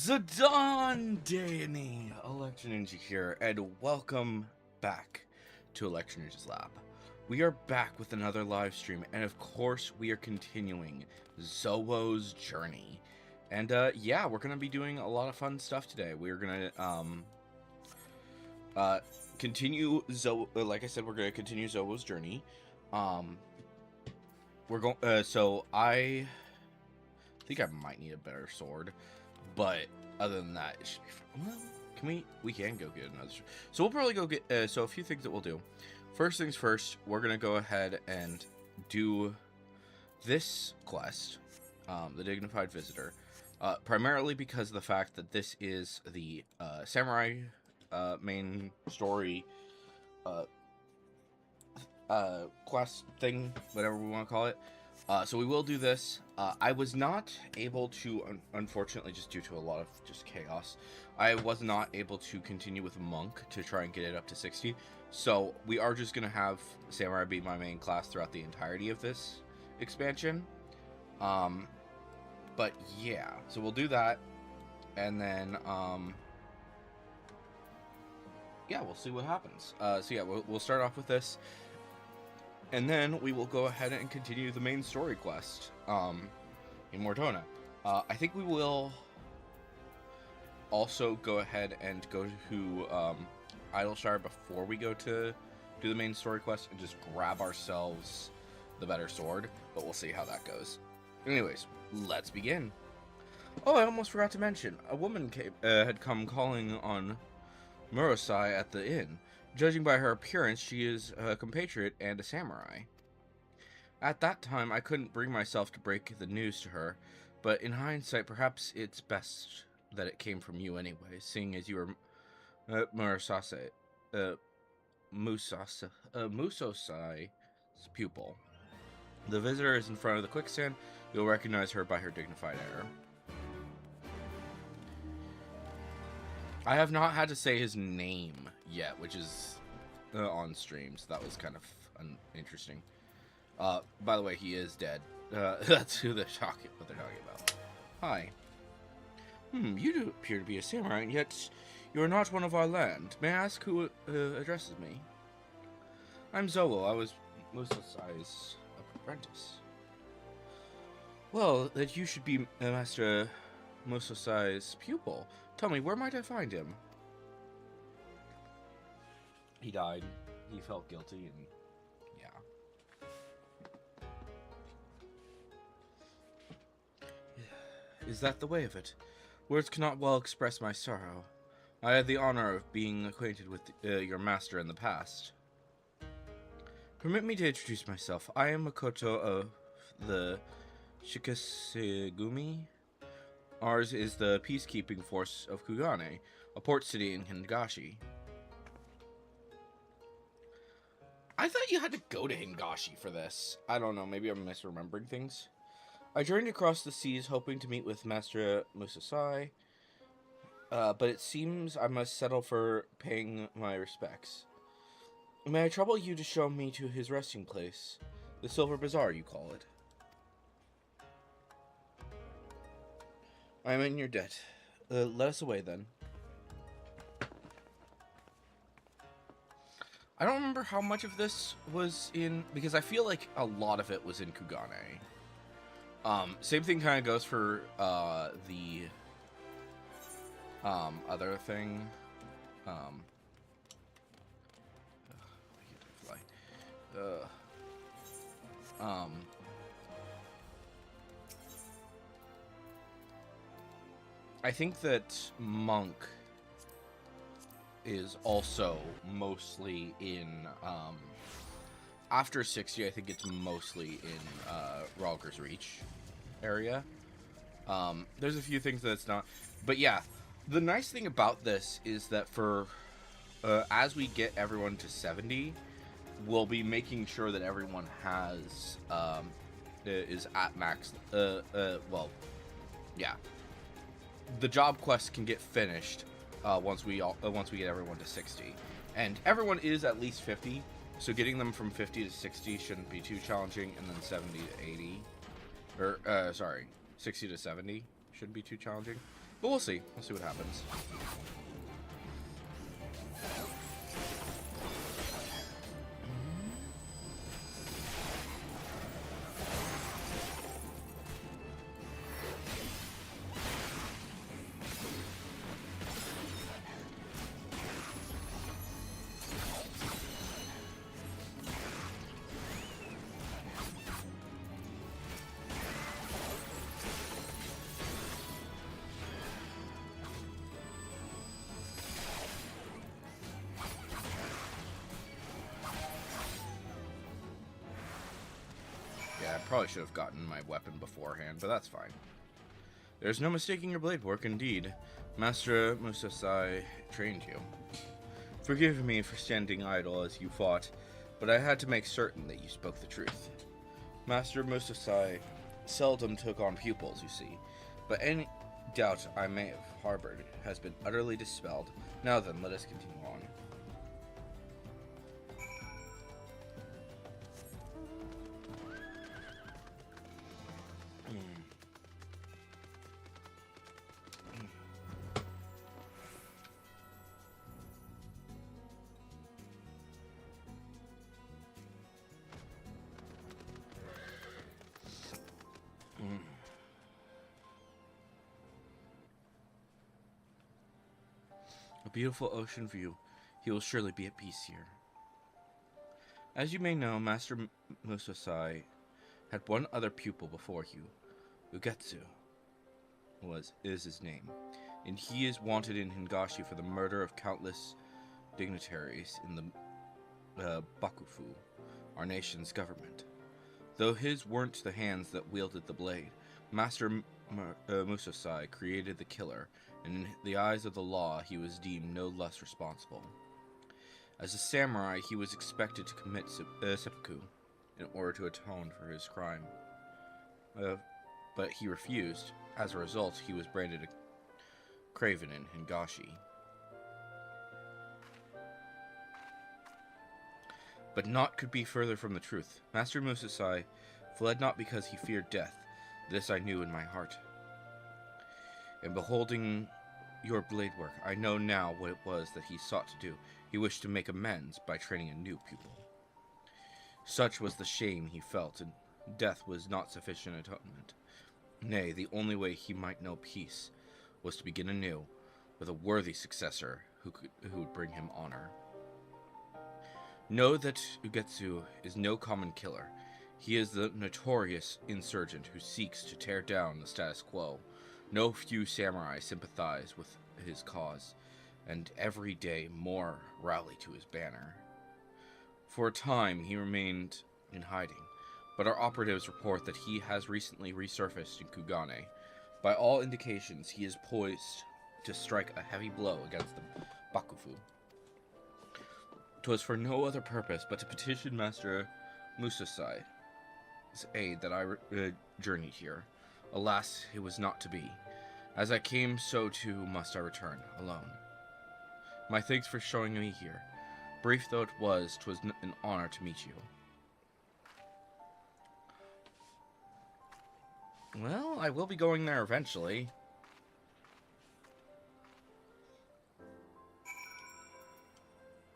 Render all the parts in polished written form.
Zidane Danny, Election Ninja here, and welcome back to Election Ninja's Lab. We are back with another live stream, and of course, we are continuing Zowo's journey. And yeah, we're gonna be doing a lot of fun stuff today. We're gonna continue like I said, we're gonna continue Zowo's journey. We're going. So I think I might need a better sword. But other than that, it should be fun. Well, we can go get another. So we'll probably go get, so a few things that we'll do. First things first, we're going to go ahead and do this quest, the Dignified Visitor, primarily because of the fact that this is the samurai main story quest thing, whatever we want to call it. So we will do this. I was not able to, unfortunately, just due to a lot of just chaos, I was not able to continue with Monk to try and get it up to 60. So we are just going to have Samurai be my main class throughout the entirety of this expansion. But yeah, so we'll do that. And then, yeah, we'll see what happens. So yeah, we'll start off with this. And then we will go ahead and continue the main story quest in Mortona. I think we will also go ahead and go to Idleshire before we go to do the main story quest and just grab ourselves the better sword. But we'll see how that goes. Anyways, let's begin. Oh, I almost forgot to mention. A woman had come calling on Murosai at the inn. Judging by her appearance, she is a compatriot and a samurai. At that time, I couldn't bring myself to break the news to her, but in hindsight, perhaps it's best that it came from you anyway, seeing as you were Musosai's pupil. The visitor is in front of the quicksand. You'll recognize her by her dignified air. I have not had to say his name yet, which is on stream, so that was kind of interesting. By the way, he is dead. That's what they're talking about. Hi. You do appear to be a samurai, and yet you are not one of our land. May I ask who addresses me? I'm Zowo. I was Musosai's apprentice. Well, that you should be Master Musosai's pupil. Tell me, where might I find him? He died. He felt guilty, and yeah. Is that the way of it? Words cannot well express my sorrow. I had the honor of being acquainted with your master in the past. Permit me to introduce myself. I am Makoto of the Shikasegumi. Ours is the peacekeeping force of Kugane, a port city in Hingashi. I thought you had to go to Hingashi for this. I don't know, maybe I'm misremembering things. I journeyed across the seas hoping to meet with Master Musosai, but it seems I must settle for paying my respects. May I trouble you to show me to his resting place? The Silver Bazaar, you call it. I am in your debt. Let us away, then. I don't remember how much of this was in, because I feel like a lot of it was in Kugane. Same thing kind of goes for the other thing. I think that Monk is also mostly in, after 60, I think it's mostly in, Rogger's Reach area. There's a few things that it's not, but yeah, the nice thing about this is that for, as we get everyone to 70, we'll be making sure that everyone has, is at max, well, yeah. The job quest can get finished once we get everyone to 60, and everyone is at least 50, so getting them from 50 to 60 shouldn't be too challenging, and then 70 to 80, or sorry, 60 to 70 shouldn't be too challenging. But we'll see. We'll see what happens. Yeah, I probably should have gotten my weapon beforehand, but that's fine. There's no mistaking your blade work, indeed. Master Musasai trained you. Forgive me for standing idle as you fought, but I had to make certain that you spoke the truth. Master Musasai seldom took on pupils, you see, but any doubt I may have harbored has been utterly dispelled. Now then, let us continue on. A beautiful ocean view. He will surely be at peace here. As you may know, Master Musasai had one other pupil before you. Ugetsu is his name, and he is wanted in Hingashi for the murder of countless dignitaries in the Bakufu, our nation's government. Though his weren't the hands that wielded the blade, Master Musasai created the killer, and in the eyes of the law, he was deemed no less responsible. As a samurai, he was expected to commit seppuku in order to atone for his crime. But he refused. As a result, he was branded a craven in Hingashi. But naught could be further from the truth. Master Musasai fled not because he feared death. This I knew in my heart. In beholding your blade work, I know now what it was that he sought to do. He wished to make amends by training a new pupil. Such was the shame he felt, and death was not sufficient atonement. Nay, the only way he might know peace was to begin anew with a worthy successor who would bring him honor. Know that Ugetsu is no common killer. He is the notorious insurgent who seeks to tear down the status quo. No few samurai sympathize with his cause, and every day more rally to his banner. For a time, he remained in hiding, but our operatives report that he has recently resurfaced in Kugane. By all indications, he is poised to strike a heavy blow against the Bakufu. 'Twas for no other purpose but to petition Master Musasai's aid that I journeyed here. Alas, it was not to be. As I came, so too must I return, alone. My thanks for showing me here. Brief though it was, 'twas an honor to meet you. Well, I will be going there eventually.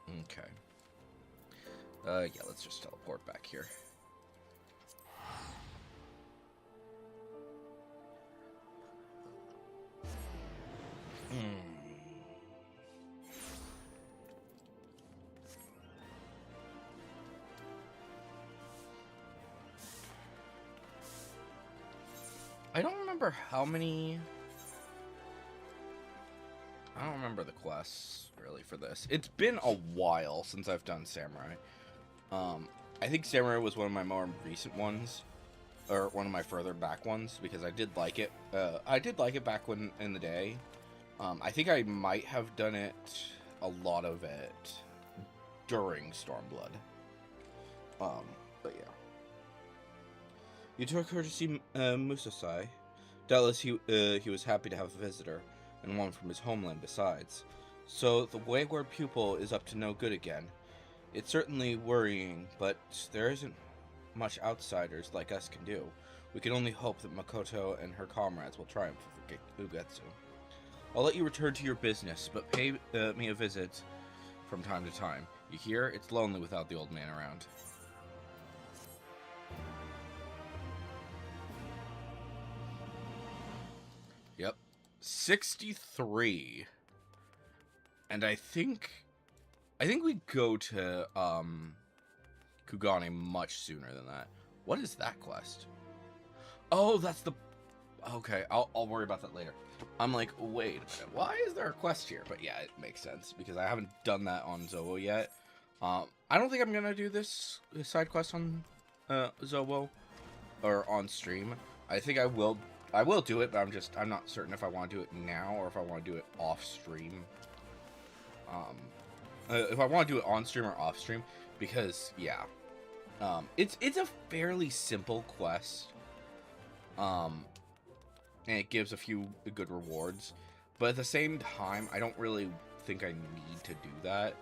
Okay. Yeah, let's just teleport back here. I don't remember how many... I don't remember the quests, really, for this. It's been a while since I've done Samurai. I think Samurai was one of my more recent ones, or one of my further back ones, because I did like it. I did like it back when in the day. I think I might have done it, a lot of it, during StormBlood. But yeah. You took her to see Musasai. Doubtless he was happy to have a visitor, and one from his homeland besides. So the wayward pupil is up to no good again. It's certainly worrying, but there isn't much outsiders like us can do. We can only hope that Makoto and her comrades will triumph over Ugetsu. I'll let you return to your business, but pay me a visit from time to time. You hear? It's lonely without the old man around. Yep. 63. And I think we go to Kugane much sooner than that. What is that quest? Oh, that's the... Okay, I'll worry about that later. I'm like, wait a minute, why is there a quest here? But yeah, it makes sense, because I haven't done that on Zowo yet. I don't think I'm gonna do this side quest on Zowo, or on stream. I think I will do it, but I'm not certain if I want to do it now, or if I want to do it off stream. If I want to do it on stream or off stream, because, yeah. It's a fairly simple quest. And it gives a few good rewards. But at the same time, I don't really think I need to do that.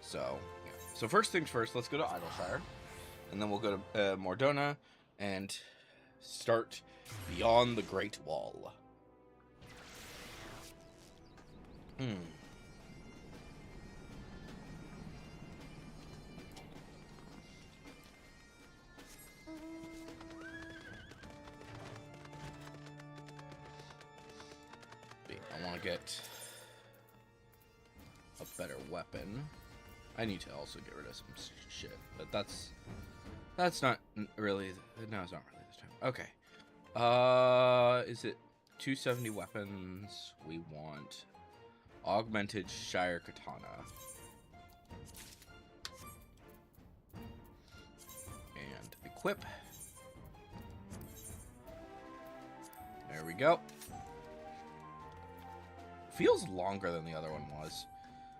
So, yeah. So first things first, let's go to Idleshire. And then we'll go to Mordona and start Beyond the Great Wall. I want to get a better weapon. I need to also get rid of some shit, but that's not really. No, it's not really this time. Okay. Is it 270 weapons? We want augmented Shire Katana. And equip. There we go. Feels longer than the other one was,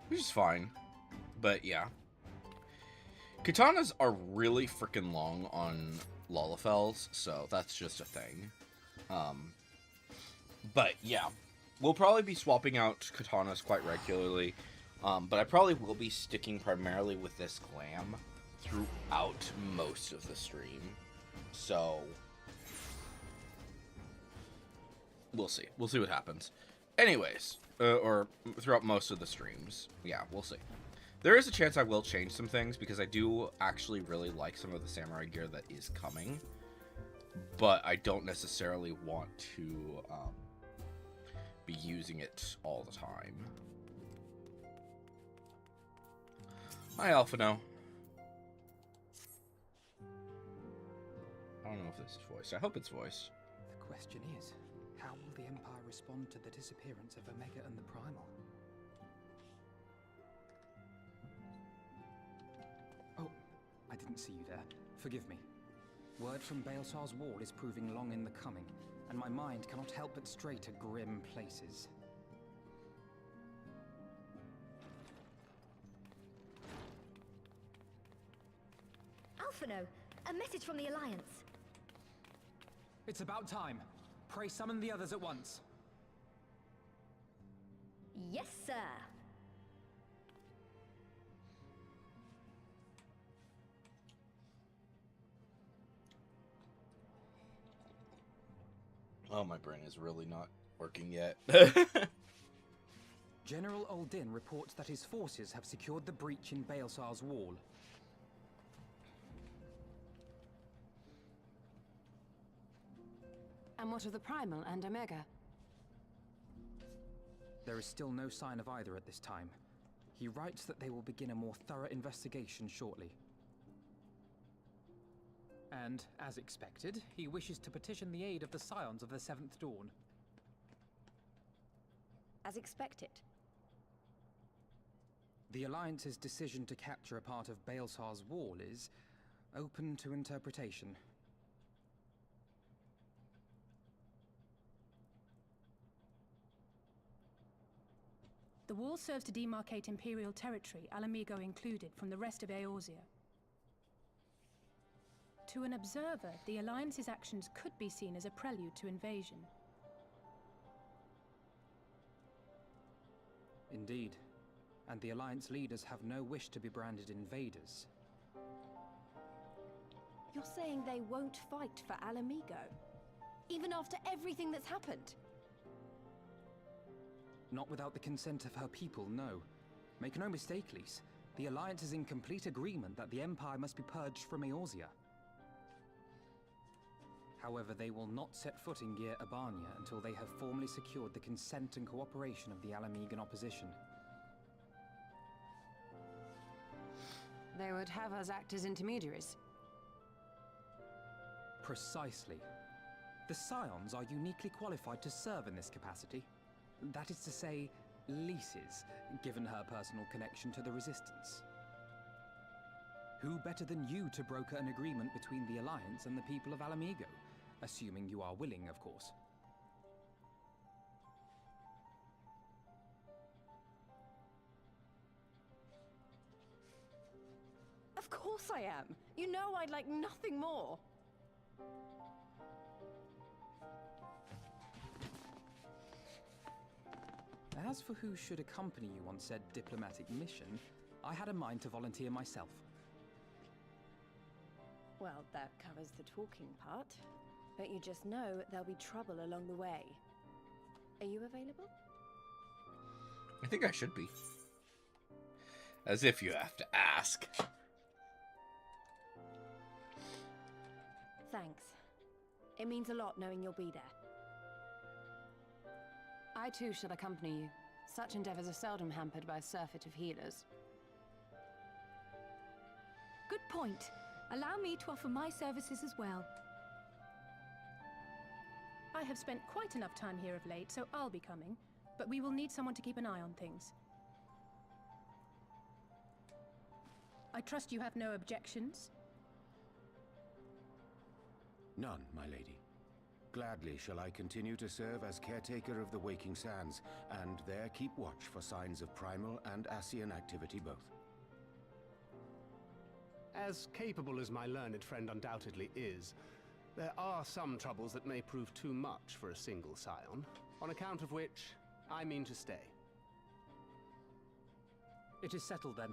which is fine. But yeah. Katanas are really freaking long on Lalafels, so that's just a thing. But yeah. We'll probably be swapping out katanas quite regularly. But I probably will be sticking primarily with this glam throughout most of the stream. So we'll see. We'll see what happens. Anyways, or throughout most of the streams. Yeah, we'll see. There is a chance I will change some things, because I do actually really like some of the samurai gear that is coming. But I don't necessarily want to be using it all the time. Hi, Alphino. I don't know if this is voiced. I hope it's voiced. The question is, how will the Empire respond to the disappearance of Omega and the Primal? Oh, I didn't see you there. Forgive me. Word from Baelsar's wall is proving long in the coming, and my mind cannot help but stray to grim places. Alphino, a message from the Alliance. It's about time. Pray summon the others at once. Yes, sir. Oh, my brain is really not working yet. General Uldin reports that his forces have secured the breach in Baelsar's wall. And what of the Primal and Omega? There is still no sign of either at this time. He writes that they will begin a more thorough investigation shortly. And, as expected, he wishes to petition the aid of the Scions of the Seventh Dawn. As expected. The Alliance's decision to capture a part of Baelsar's wall is open to interpretation. The wall serves to demarcate Imperial territory, Alamigo included, from the rest of Eorzea. To an observer, the Alliance's actions could be seen as a prelude to invasion. Indeed. And the Alliance leaders have no wish to be branded invaders. You're saying they won't fight for Alamigo? Even after everything that's happened? Not without the consent of her people, no. Make no mistake, Lys. The Alliance is in complete agreement that the Empire must be purged from Eorzea. However, they will not set foot in Gyr Abania until they have formally secured the consent and cooperation of the Alamegan opposition. They would have us act as intermediaries. Precisely. The Scions are uniquely qualified to serve in this capacity. That is to say, Lys's, given her personal connection to the Resistance. Who better than you to broker an agreement between the Alliance and the people of Alamigo? Assuming you are willing, of course. Of course I am. You know I'd like nothing more. As for who should accompany you on said diplomatic mission, I had a mind to volunteer myself. Well, that covers the talking part. But you just know there'll be trouble along the way. Are you available? I think I should be. As if you have to ask. Thanks. It means a lot knowing you'll be there. I too shall accompany you. Such endeavors are seldom hampered by a surfeit of healers. Good point. Allow me to offer my services as well. I have spent quite enough time here of late, so I'll be coming. But we will need someone to keep an eye on things. I trust you have no objections? None, my lady. Gladly shall I continue to serve as caretaker of the Waking Sands, and there keep watch for signs of primal and Ascian activity both. As capable as my learned friend undoubtedly is, there are some troubles that may prove too much for a single scion, on account of which I mean to stay. It is settled then.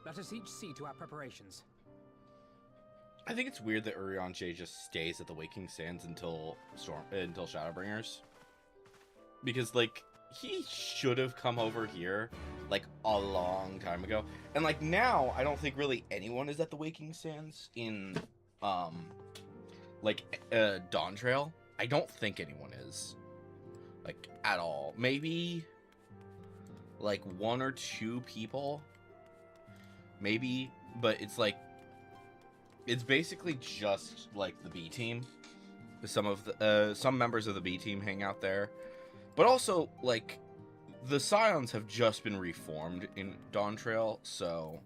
Let us each see to our preparations. I think it's weird that Urianger just stays at the Waking Sands until Shadowbringers. Because, like, he should have come over here, like, a long time ago. And, like, now, I don't think really anyone is at the Waking Sands in, Dawn Trail. I don't think anyone is. Like, at all. Maybe, like, one or two people. Maybe, but it's, like, it's basically just, like, the B team. Some members of the B team hang out there. But also, like, the Scions have just been reformed in Dawn Trail, so...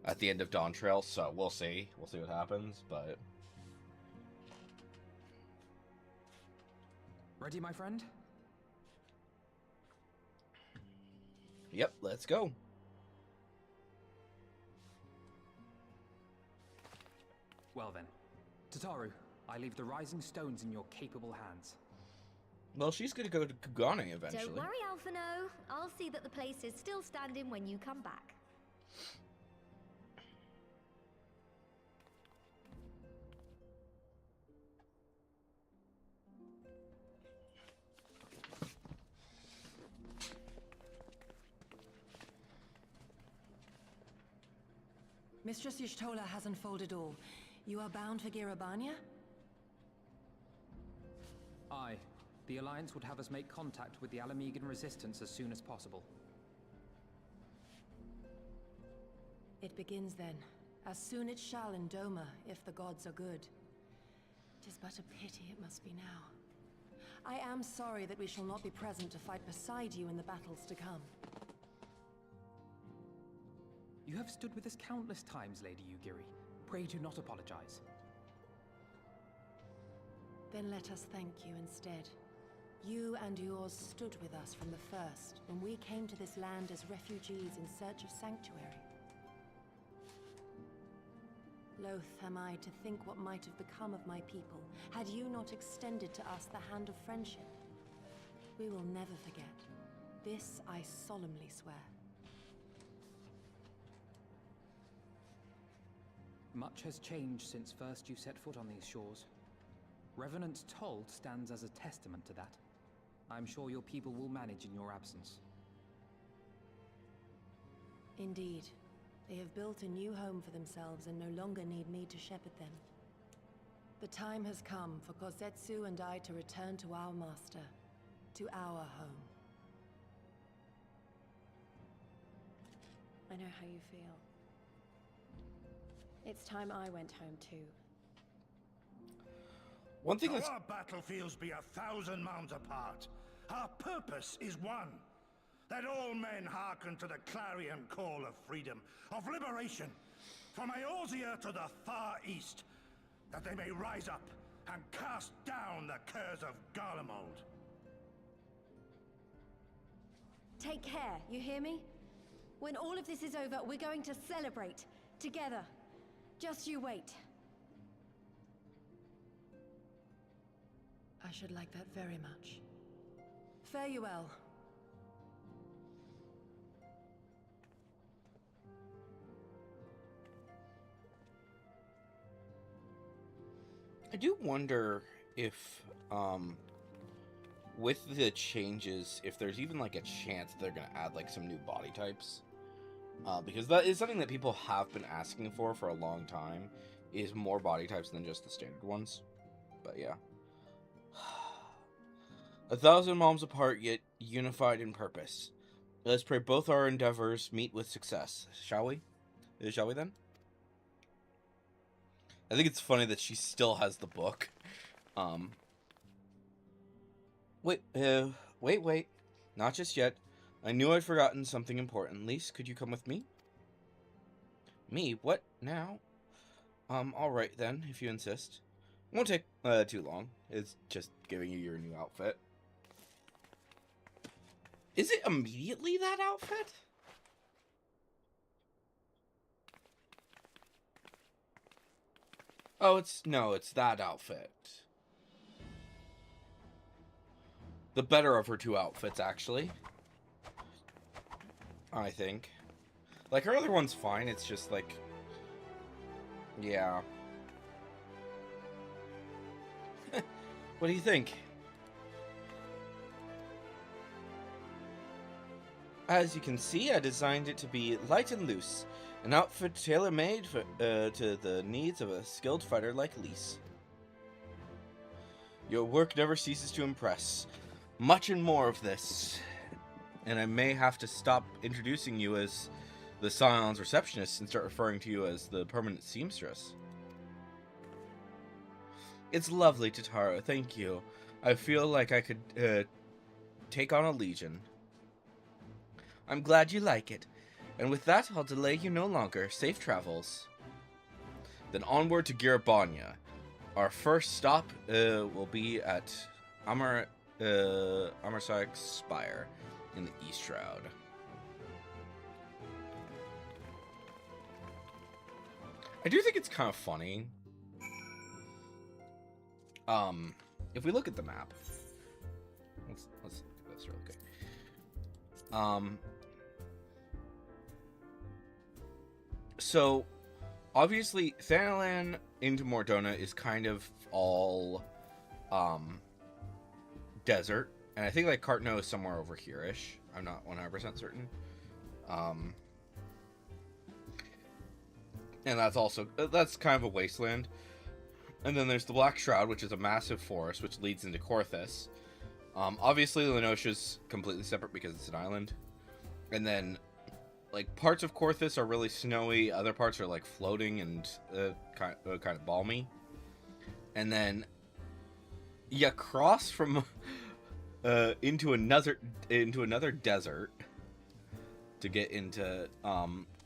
At the end of Dawn Trail, so we'll see. We'll see what happens, but... Ready, my friend? Yep, let's go. Well then. Tataru, I leave the Rising Stones in your capable hands. Well, she's gonna go to Kugane eventually. Don't worry, Alphino. I'll see that the place is still standing when you come back. Mistress Y'shtola has unfolded all. You are bound for Gyr Abania? Aye. The Alliance would have us make contact with the Alamegan Resistance as soon as possible. It begins then. As soon it shall in Doma, if the gods are good. 'Tis but a pity it must be now. I am sorry that we shall not be present to fight beside you in the battles to come. You have stood with us countless times, Lady Yugiri. Pray do not apologize. Then let us thank you instead. You and yours stood with us from the first, when we came to this land as refugees in search of sanctuary. Loath am I to think what might have become of my people, had you not extended to us the hand of friendship. We will never forget. This I solemnly swear. Much has changed since first you set foot on these shores. Revenant's Toll stands as a testament to that. I'm sure your people will manage in your absence. Indeed. They have built a new home for themselves and no longer need me to shepherd them. The time has come for Kosetsu and I to return to our master, to our home. I know how you feel. It's time I went home too. One thing Though that's our battlefields be 1,000 miles apart, our purpose is one. That all men hearken to the clarion call of freedom, of liberation, from Eorzea to the far east, that they may rise up and cast down the curse of Garlemald. Take care, you hear me? When all of this is over, we're going to celebrate. Together. Just you wait. I should like that very much. Fare you well. I do wonder if, with the changes, if there's even, like, a chance they're gonna add, like, some new body types. Because that is something that people have been asking for a long time, is more body types than just the standard ones. But, yeah. 1,000 moms apart, yet unified in purpose. Let's pray both our endeavors meet with success. Shall we? Shall we, then? I think it's funny that she still has the book. Wait. Not just yet. I knew I'd forgotten something important. Lise, could you come with me? Me? What? Now? Alright then, if you insist. It won't take, too long. It's just giving you your new outfit. Is it immediately that outfit? Oh, it's that outfit. The better of her two outfits, actually. I think. Like, her other one's fine, it's just, like... Yeah. What do you think? As you can see, I designed it to be light and loose. An outfit tailor-made for to the needs of a skilled fighter like Lise. Your work never ceases to impress. Much and more of this. And I may have to stop introducing you as the Scion's receptionist and start referring to you as the permanent seamstress. It's lovely, Tataro, thank you. I feel like I could take on a legion. I'm glad you like it. And with that, I'll delay you no longer. Safe travels. Then onward to Girabanya. Our first stop will be at Amarsaik's Spire in the East Shroud. I do think it's kind of funny. If we look at the map, let's do this real quick. So, obviously, Thanalan into Mordona is kind of all, desert. And I think, like, Cartno is somewhere over here-ish. I'm not 100% certain. And that's kind of a wasteland. And then there's the Black Shroud, which is a massive forest, which leads into Korthus. Obviously, Lenosha's completely separate because it's an island. And then, like, parts of Korthus are really snowy, other parts are, like, floating and kind of balmy. And then you cross from into another desert to get into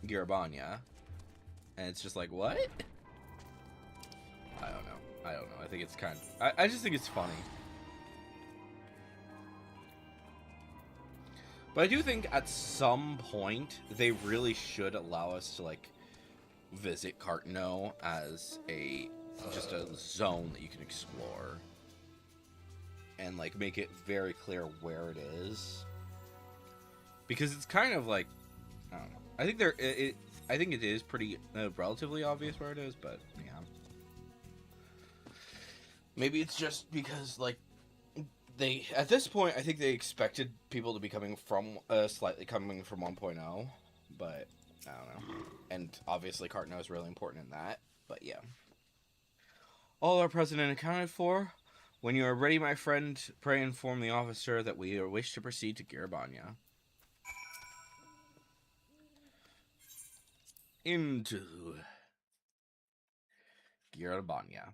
Girabanya. And it's just like, what? I don't know. I think it's kind of... I just think it's funny. But I do think at some point they really should allow us to, like, visit Cartno as just a zone that you can explore. And, like, make it very clear where it is. Because it's kind of like... I don't know. I think I think it is pretty relatively obvious where it is, but yeah. Maybe it's just because, like, they at this point, I think they expected people to be coming from slightly coming from 1.0, but I don't know. And obviously, Cartno is really important in that. But yeah, all our president accounted for. When you are ready, my friend, pray inform the officer that we wish to proceed to Girabanya. Into Girabanya.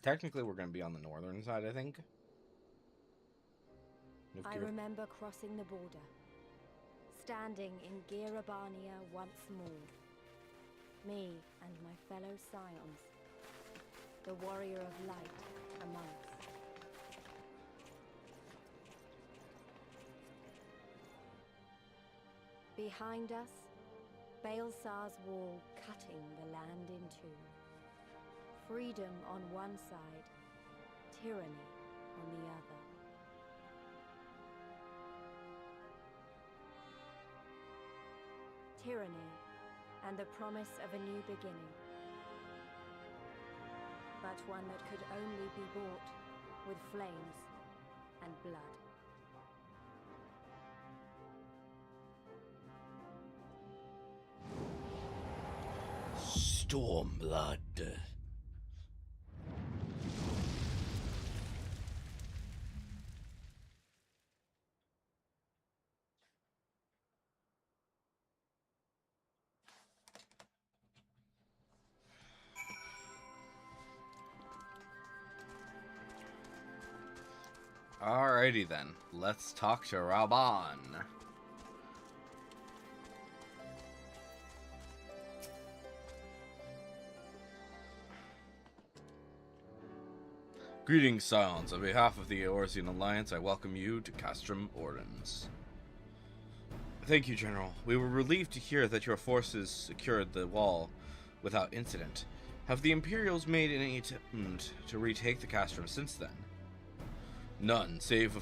Technically, we're going to be on the northern side, I think. I remember crossing the border, standing in Girabania once more. Me and my fellow scions, the warrior of light among us. Behind us, Baelsar's wall cutting the land in two. Freedom on one side, tyranny on the other. Tyranny and the promise of a new beginning. But one that could only be bought with flames and blood. StormBlood. Alrighty then, let's talk to Raban. Greetings, Scions. On behalf of the Eorzean Alliance, I welcome you to Castrum Ordens. Thank you, General. We were relieved to hear that your forces secured the wall without incident. Have the Imperials made any attempt to retake the Castrum since then? None, save for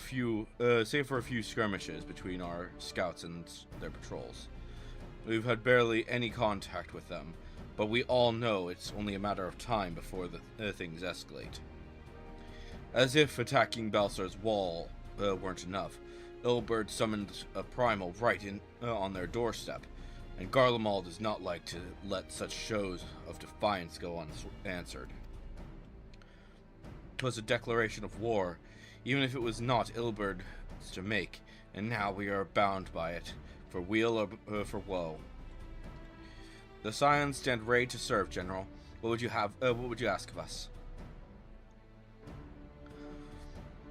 a few skirmishes between our scouts and their patrols. We've had barely any contact with them, but we all know it's only a matter of time before the things escalate. As if attacking Baelsar's wall weren't enough, Ilberd summoned a primal right in on their doorstep, and Garlemald does not like to let such shows of defiance go unanswered. It was a declaration of war, even if it was not Ilberd's to make, and now we are bound by it, for weal or for woe. The Scions stand ready to serve, General. What would you ask of us?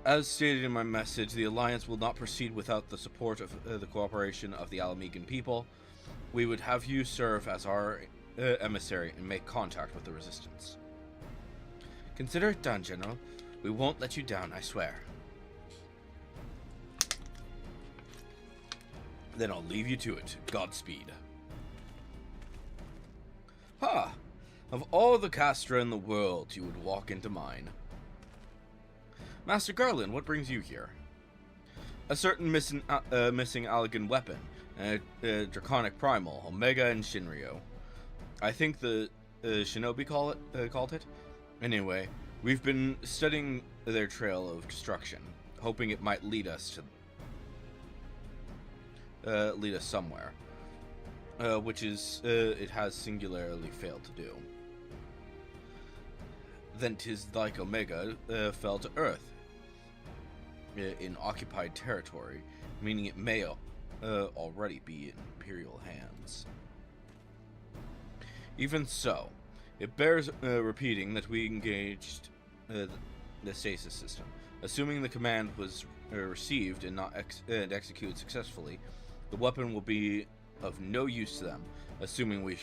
As stated in my message, the Alliance will not proceed without the support of the cooperation of the Alamegan people. We would have you serve as our emissary and make contact with the Resistance. Consider it done, General. We won't let you down, I swear. Then I'll leave you to it. Godspeed. Ha! Of all the Castra in the world, you would walk into mine. Master Garland, what brings you here? A certain missing Allegan weapon, and a draconic primal, Omega and Shinryo. I think the Shinobi called it. Anyway, we've been studying their trail of destruction, hoping it might lead us somewhere, which it has singularly failed to do. Then 'tis like Omega fell to Earth in occupied territory, meaning it may already be in Imperial hands. Even so, it bears repeating that we engaged the stasis system. Assuming the command was received and executed successfully, the weapon will be of no use to them. Assuming we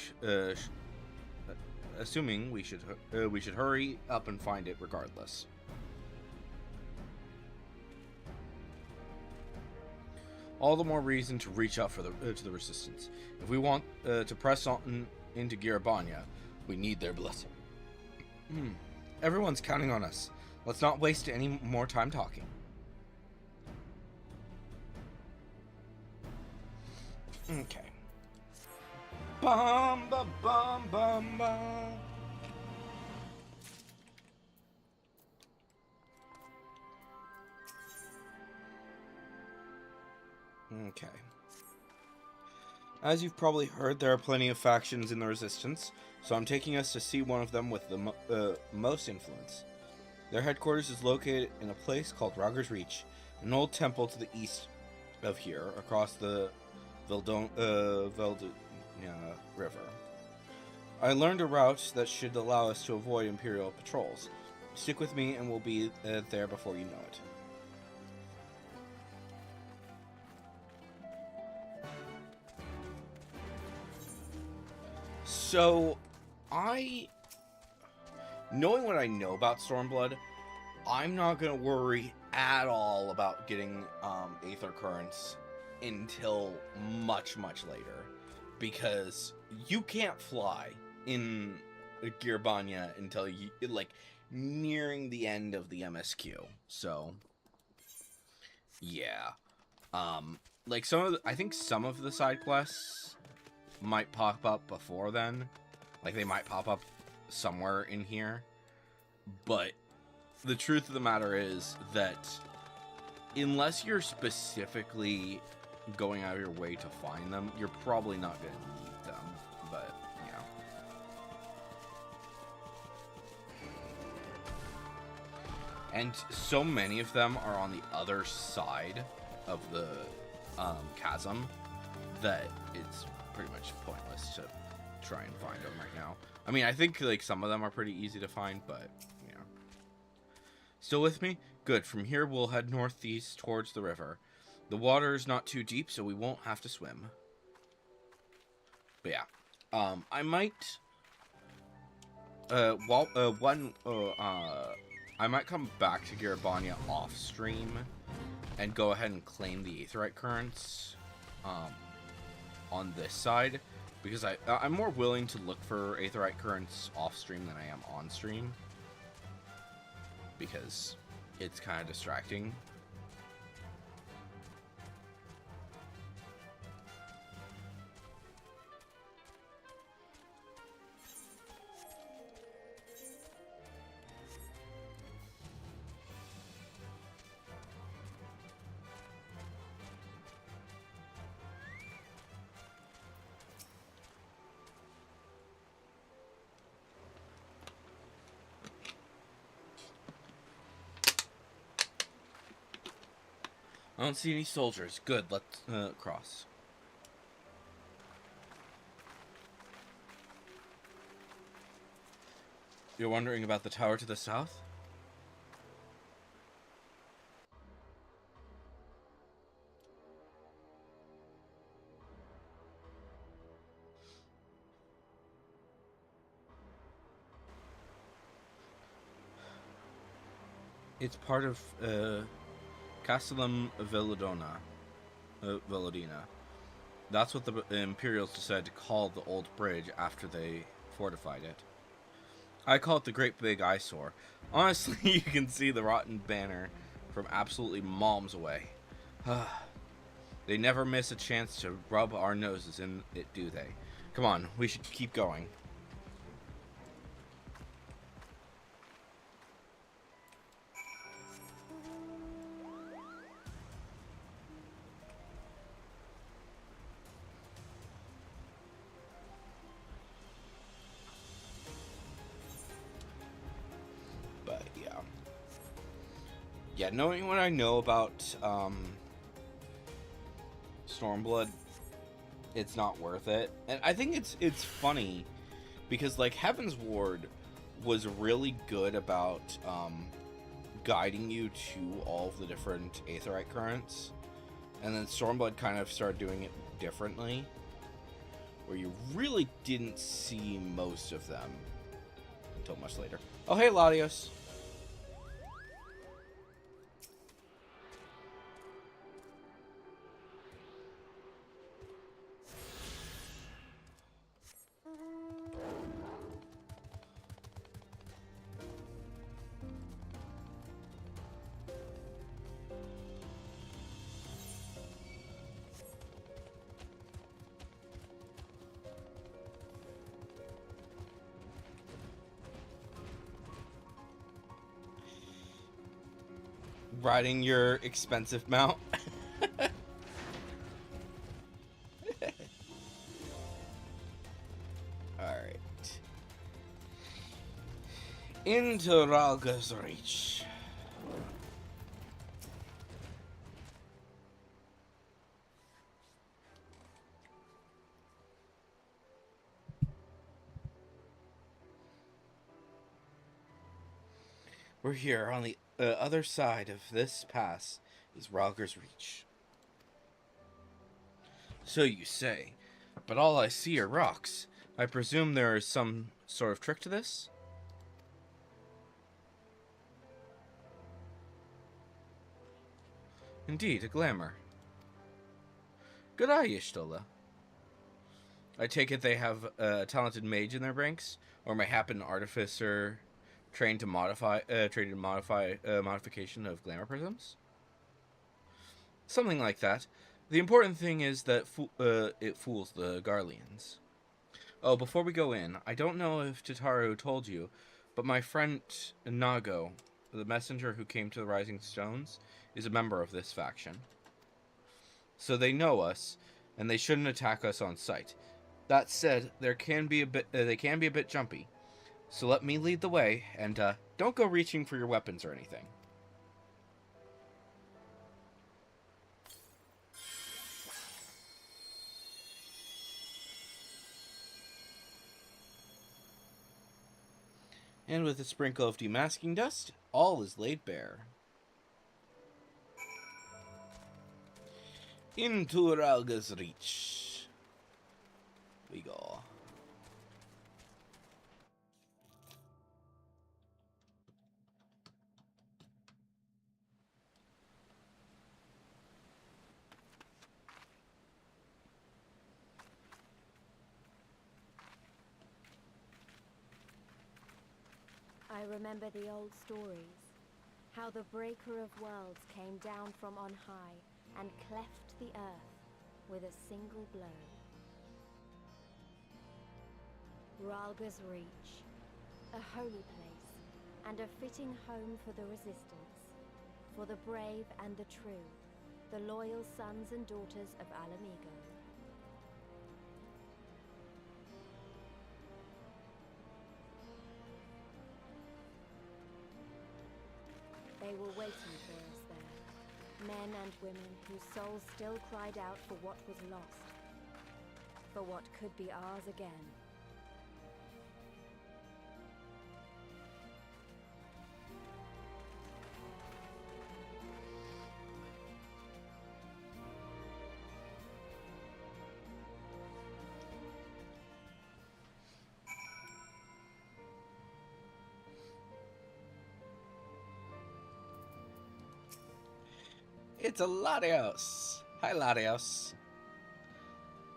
should hurry up and find it regardless. all the more reason to reach out for to the Resistance. If we want to press on into Girabania, we need their blessing. Everyone's counting on us. Let's not waste any more time talking. Okay. Bum ba bum bum bum. Okay. As you've probably heard, there are plenty of factions in the Resistance, so I'm taking us to see one of them with the most influence. Their headquarters is located in a place called Rogger's Reach, an old temple to the east of here, across the Velduna River. I learned a route that should allow us to avoid Imperial patrols. Stick with me and we'll be there before you know it. So, knowing what I know about StormBlood, I'm not going to worry at all about getting Aether Currents until much, much later. Because you can't fly in Girabania until you, like, nearing the end of the MSQ. So, yeah. Like, I think some of the side quests might pop up before then. Like, they might pop up somewhere in here. But the truth of the matter is that unless you're specifically going out of your way to find them, you're probably not going to need them. But, you know. And so many of them are on the other side of the chasm that it's pretty much pointless to try and find them right now. I mean, I think like some of them are pretty easy to find, but you know. Still with me? Good. From here we'll head northeast towards the river. The water is not too deep, so we won't have to swim. But yeah, I might I might come back to Girabania off stream and go ahead and claim the Aetheryte currents on this side, because I'm more willing to look for Aetheryte currents off stream than I am on stream, because it's kind of distracting. I don't see any soldiers. Good, let's cross. You're wondering about the tower to the south? It's part of Castellum Velodina. That's what the Imperials decided to call the old bridge after they fortified it. I call it the Great Big Eyesore. Honestly, you can see the rotten banner from absolutely miles away. They never miss a chance to rub our noses in it, do they? Come on, we should keep going. Yeah, knowing what I know about StormBlood, it's not worth it. And I think it's funny because like Heaven's Ward was really good about guiding you to all of the different Aetheryte currents, and then StormBlood kind of started doing it differently, where you really didn't see most of them until much later. Oh, hey, Latios. riding your expensive mount. Alright. Into Ralga's Reach. We're here on the other side of this pass is Ralga's Reach. So you say, but all I see are rocks. I presume there is some sort of trick to this? Indeed, a glamour. Good eye, Y'shtola. I take it they have a talented mage in their ranks, or mayhap an artificer trained to modify modification of glamour prisms? Something like that. The important thing is that it fools the Garleans. Oh, before we go in, I don't know if Tataru told you, but my friend Nago, the messenger who came to the Rising Stones, is a member of this faction. So they know us, and they shouldn't attack us on sight. That said, they can be a bit jumpy. So let me lead the way, and don't go reaching for your weapons or anything. And with a sprinkle of demasking dust, all is laid bare. Into Ralga's Reach we go. I remember the old stories. How the Breaker of Worlds came down from on high and cleft the earth with a single blow. Ralga's Reach, a holy place, and a fitting home for the Resistance, for the brave and the true, the loyal sons and daughters of Alamigo. They were waiting for us there, men and women whose souls still cried out for what was lost, for what could be ours again. It's a Latios. Hi, Latios.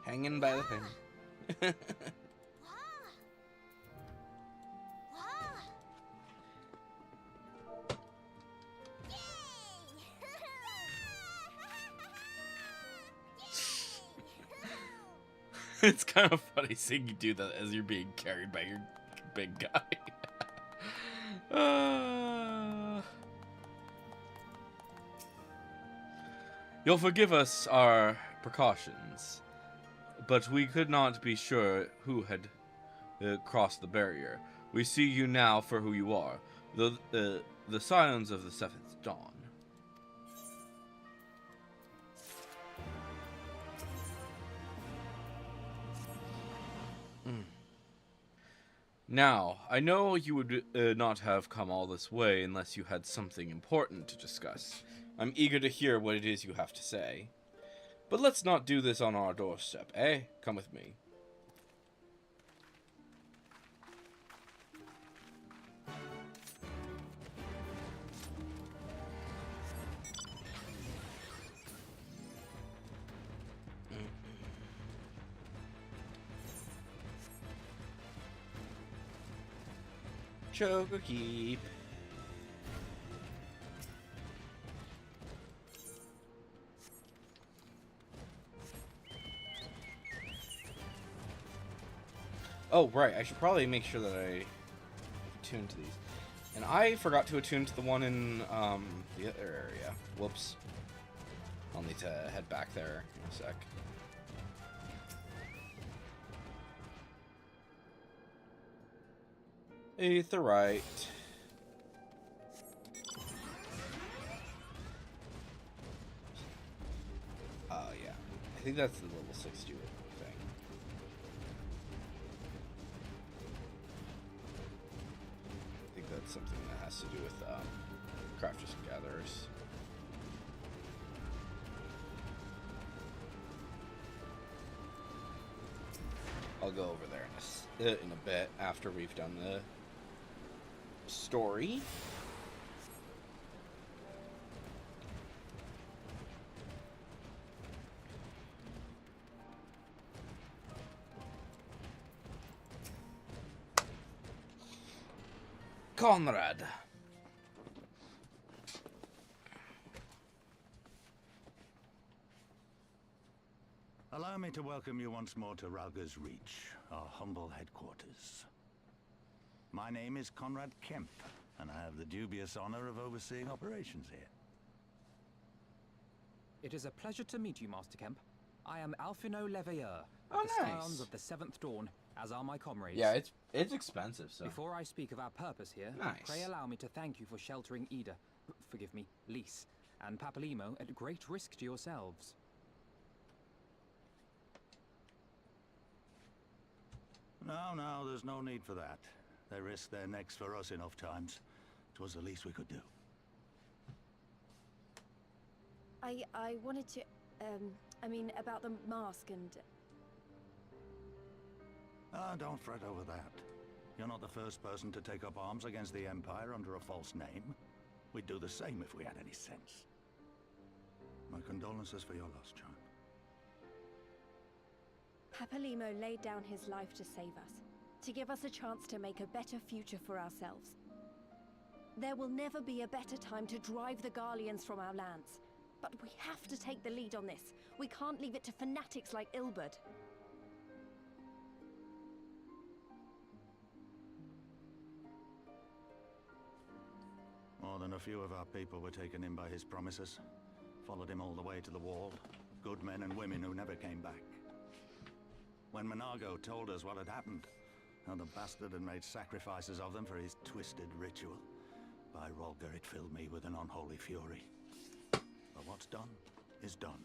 Hanging by the thing. It's kind of funny seeing you do that as you're being carried by your big guy. You'll forgive us our precautions, but we could not be sure who had crossed the barrier. We see you now for who you are, the Scions of the Seventh Dawn. Now, I know you would not have come all this way unless you had something important to discuss. I'm eager to hear what it is you have to say. But let's not do this on our doorstep, eh? Come with me. Choke or keep. Oh, right. I should probably make sure that I tune to these. And I forgot to attune to the one in the other area. Whoops. I'll need to head back there in a sec. Aetheryte. Yeah. I think that's the level 60 thing. I think that's something that has to do with crafters and gatherers. I'll go over there in a bit after we've done the story. Conrad. Allow me to welcome you once more to Ralga's Reach, our humble headquarters. My name is Conrad Kemp, and I have the dubious honor of overseeing operations here. It is a pleasure to meet you, Master Kemp. I am Alphino Leveilleur, Oh, the nice. Scions of the Seventh Dawn, as are my comrades. Yeah, it's expensive, so. Before I speak of our purpose here, Nice. pray allow me to thank you for sheltering Ida, forgive me, Lys, and Papalymo at great risk to yourselves. No, there's no need for that. They risked their necks for us enough times. 'Twas the least we could do. I wanted to, I mean, about the mask and... Ah, don't fret over that. You're not the first person to take up arms against the Empire under a false name. We'd do the same if we had any sense. My condolences for your loss, child. Papalymo laid down his life to save us, to give us a chance to make a better future for ourselves. There will never be a better time to drive the Garleans from our lands. But we have to take the lead on this. We can't leave it to fanatics like Ilberd. More than a few of our people were taken in by his promises. Followed him all the way to the wall. Good men and women who never came back. When Monargo told us what had happened, how the bastard had made sacrifices of them for his twisted ritual, by Rolgar it filled me with an unholy fury. But what's done is done.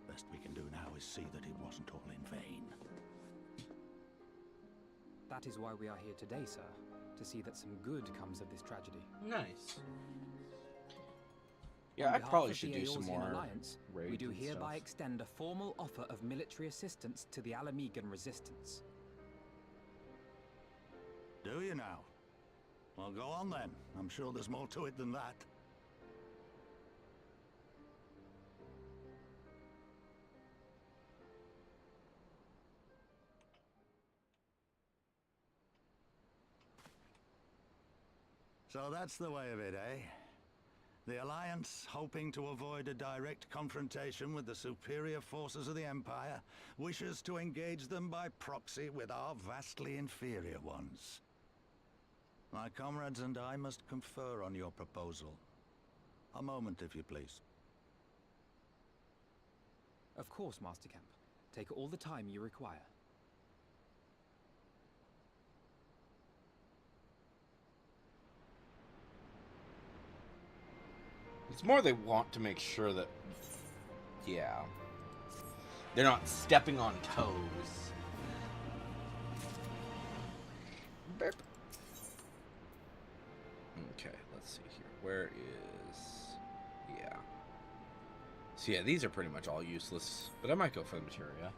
Best we can do now is see that it wasn't all in vain. That is why we are here today, sir, to see that some good comes of this tragedy. Nice. Yeah, On I behalf probably of should the do some Eorzean more Alliance, raids we do and hereby stuff. extend a formal offer of military assistance to the Alamegan resistance. Do you now? Well, go on then. I'm sure there's more to it than that. So that's the way of it, eh? The Alliance, hoping to avoid a direct confrontation with the superior forces of the Empire, wishes to engage them by proxy with our vastly inferior ones. My comrades and I must confer on your proposal. A moment, if you please. Of course, Master Kemp. Take all the time you require. It's more they want to make sure that, yeah, they're not stepping on toes. Burp. Okay, let's see here. Where is... Yeah. So yeah, these are pretty much all useless, but I might go for the materia.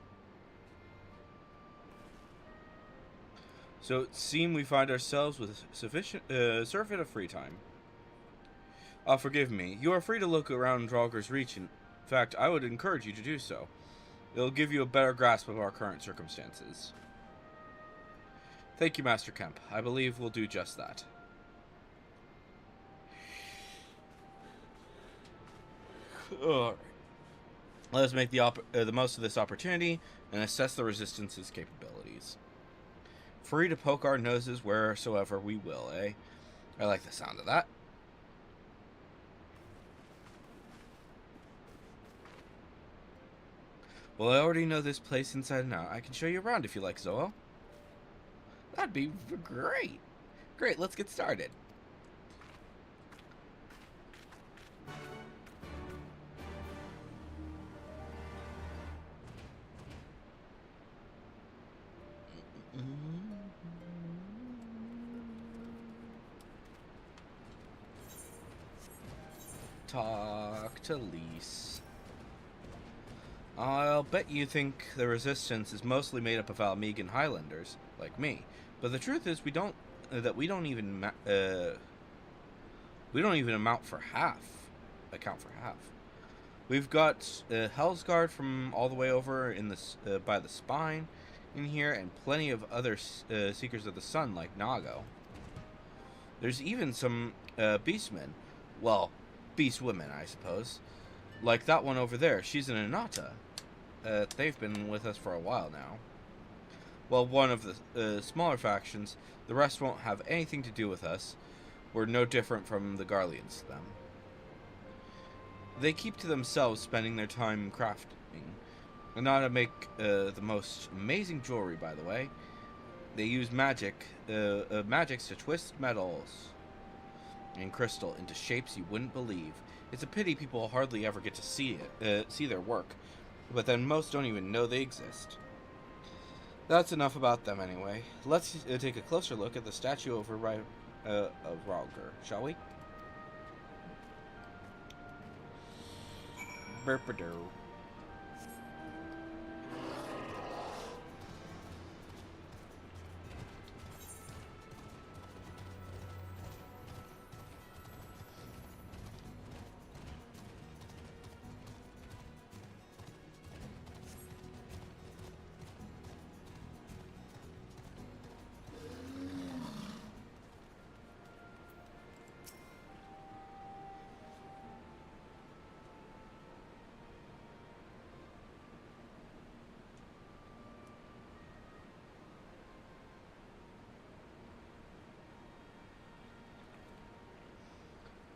So it seems we find ourselves with sufficient surfeit of free time. Forgive me. You are free to look around Draugr's Reach. In fact, I would encourage you to do so. It'll give you a better grasp of our current circumstances. Thank you, Master Kemp. I believe we'll do just that. Alright. Let us make the most of this opportunity and assess the Resistance's capabilities. Free to poke our noses wheresoever we will, eh? I like the sound of that. Well, I already know this place inside and out. I can show you around if you like, Zowo. That'd be great. Great, let's get started. Talk to Lise. I'll bet you think the Resistance is mostly made up of Almegan Highlanders, like me. But the truth is, we don't even account for half. We've got Hellsguard from all the way over in this by the Spine in here, and plenty of other Seekers of the Sun like Nago. There's even some Beastmen. Well, beast women, I suppose. Like that one over there. She's an Inata. They've been with us for a while now. Well, one of the smaller factions. The rest won't have anything to do with us. We're no different from the Garleans to them. They keep to themselves, spending their time crafting. Inata make the most amazing jewelry, by the way. They use magics to twist metals and crystal into shapes you wouldn't believe. It's a pity people hardly ever get to see their work, but then most don't even know they exist. That's enough about them anyway. Let's take a closer look at the statue over right of Ralger, shall we? Burpadoo.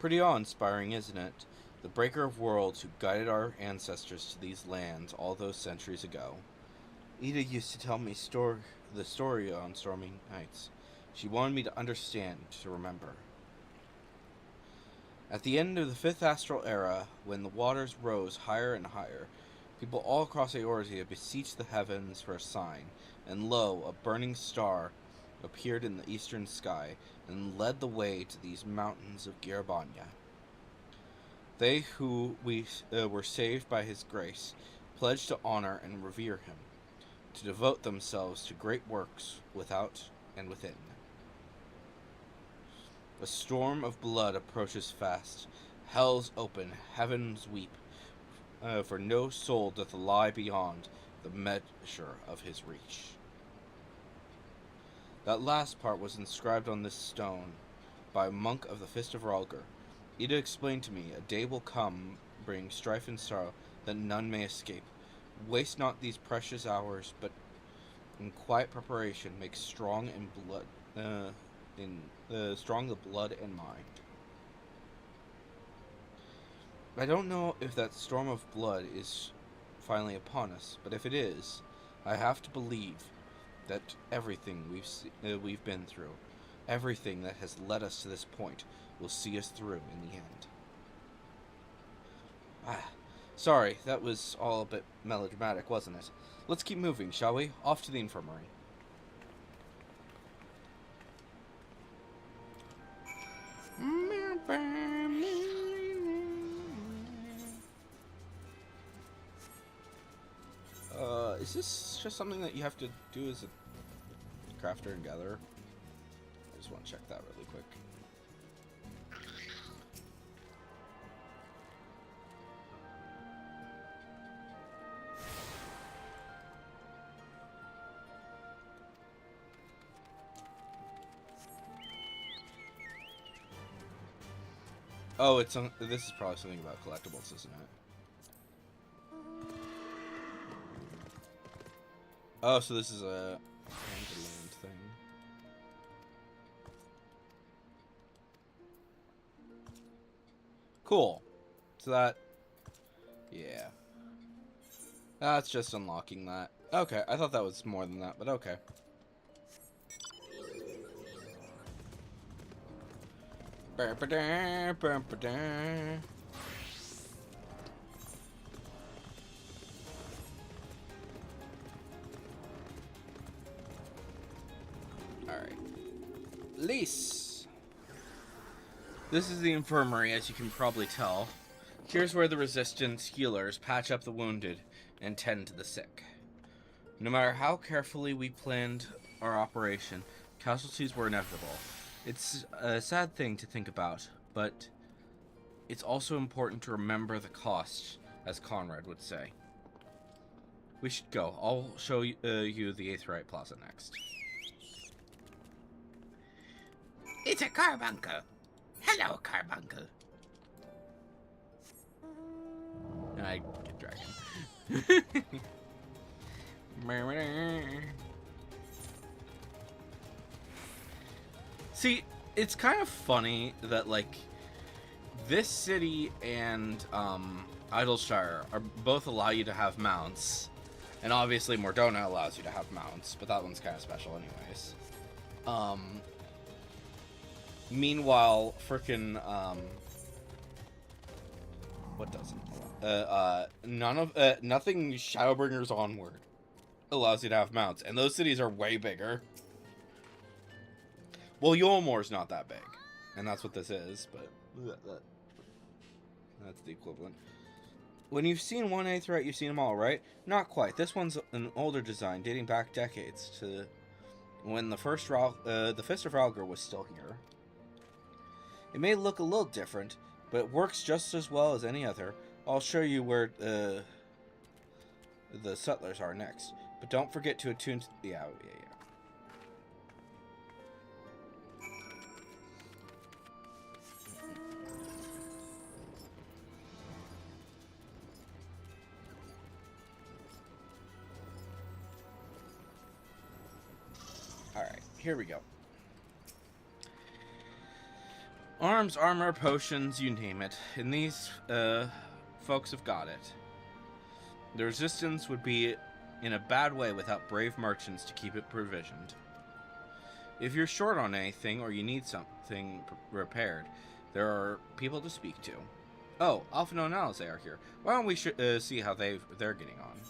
Pretty awe-inspiring, isn't it? The Breaker of Worlds who guided our ancestors to these lands all those centuries ago. Ida used to tell me the story on stormy nights. She wanted me to understand, to remember. At the end of the 5th Astral Era, when the waters rose higher and higher, people all across Eorzea beseeched the heavens for a sign, and lo, a burning star appeared in the eastern sky, and led the way to these mountains of Girabanya. They who were saved by his grace pledged to honor and revere him, to devote themselves to great works without and within. A storm of blood approaches fast. Hell's open, heavens weep, for no soul doth lie beyond the measure of his reach. That last part was inscribed on this stone by a monk of the Fist of Ralger. Ida explained to me, a day will come, bring strife and sorrow, that none may escape. Waste not these precious hours, but in quiet preparation make strong strong the blood and mind. I don't know if that storm of blood is finally upon us, but if it is, I have to believe that everything we've been through, everything that has led us to this point, will see us through in the end. Sorry, that was all a bit melodramatic, wasn't it? Let's keep moving, shall we? Off to the infirmary. Is this just something that you have to do as a crafter and gatherer? I just want to check that really quick. Oh, this is probably something about collectibles, isn't it? Oh, so this is a hand-to-land thing. Cool. So that... Yeah. That's just unlocking that. Okay, I thought that was more than that, but okay. Alright. Lease! This is the infirmary, as you can probably tell. Here's where the resistance healers patch up the wounded and tend to the sick. No matter how carefully we planned our operation, casualties were inevitable. It's a sad thing to think about, but it's also important to remember the cost, as Conrad would say. We should go. I'll show you the Aetheryte Plaza next. It's a carbuncle. Hello, carbuncle. I get dragon. See, it's kind of funny that, like, this city and Idleshire are both allow you to have mounts. And obviously Mordona allows you to have mounts, but that one's kind of special anyways. Meanwhile, frickin' what doesn't? Nothing Shadowbringers Onward allows you to have mounts, and those cities are way bigger. Well, Yolmor's not that big, and that's what this is, but that's the equivalent. When you've seen one Aetheryte, you've seen them all, right? Not quite. This one's an older design, dating back decades to when the Fist of Ralgr was still here. It may look a little different, but it works just as well as any other. I'll show you where the settlers are next. But don't forget to attune to... Yeah. Alright, here we go. Arms, armor, potions, you name it. And these, folks have got it. The resistance would be in a bad way without brave merchants to keep it provisioned. If you're short on anything or you need something repaired, there are people to speak to. Oh, Alphino and Alice are here. Why don't we see how they're getting on?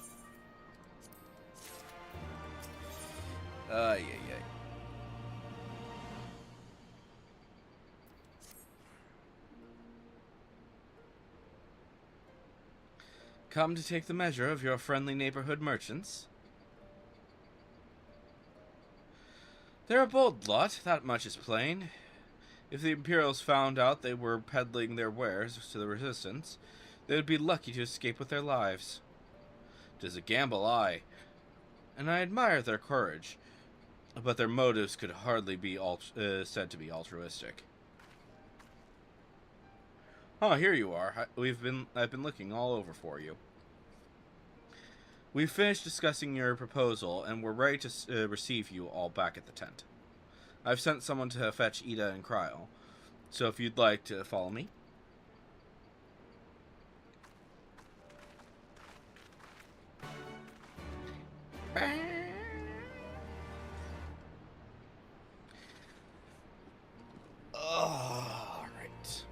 Yeah. Come to take the measure of your friendly neighborhood merchants? They're a bold lot, that much is plain. If the Imperials found out they were peddling their wares to the Resistance, they would be lucky to escape with their lives. 'Tis a gamble, aye, and I admire their courage, but their motives could hardly be said to be altruistic. Oh, here you are. I've been looking all over for you. We've finished discussing your proposal, and we're ready to receive you all back at the tent. I've sent someone to fetch Ida and Cryle, so if you'd like to follow me. All right.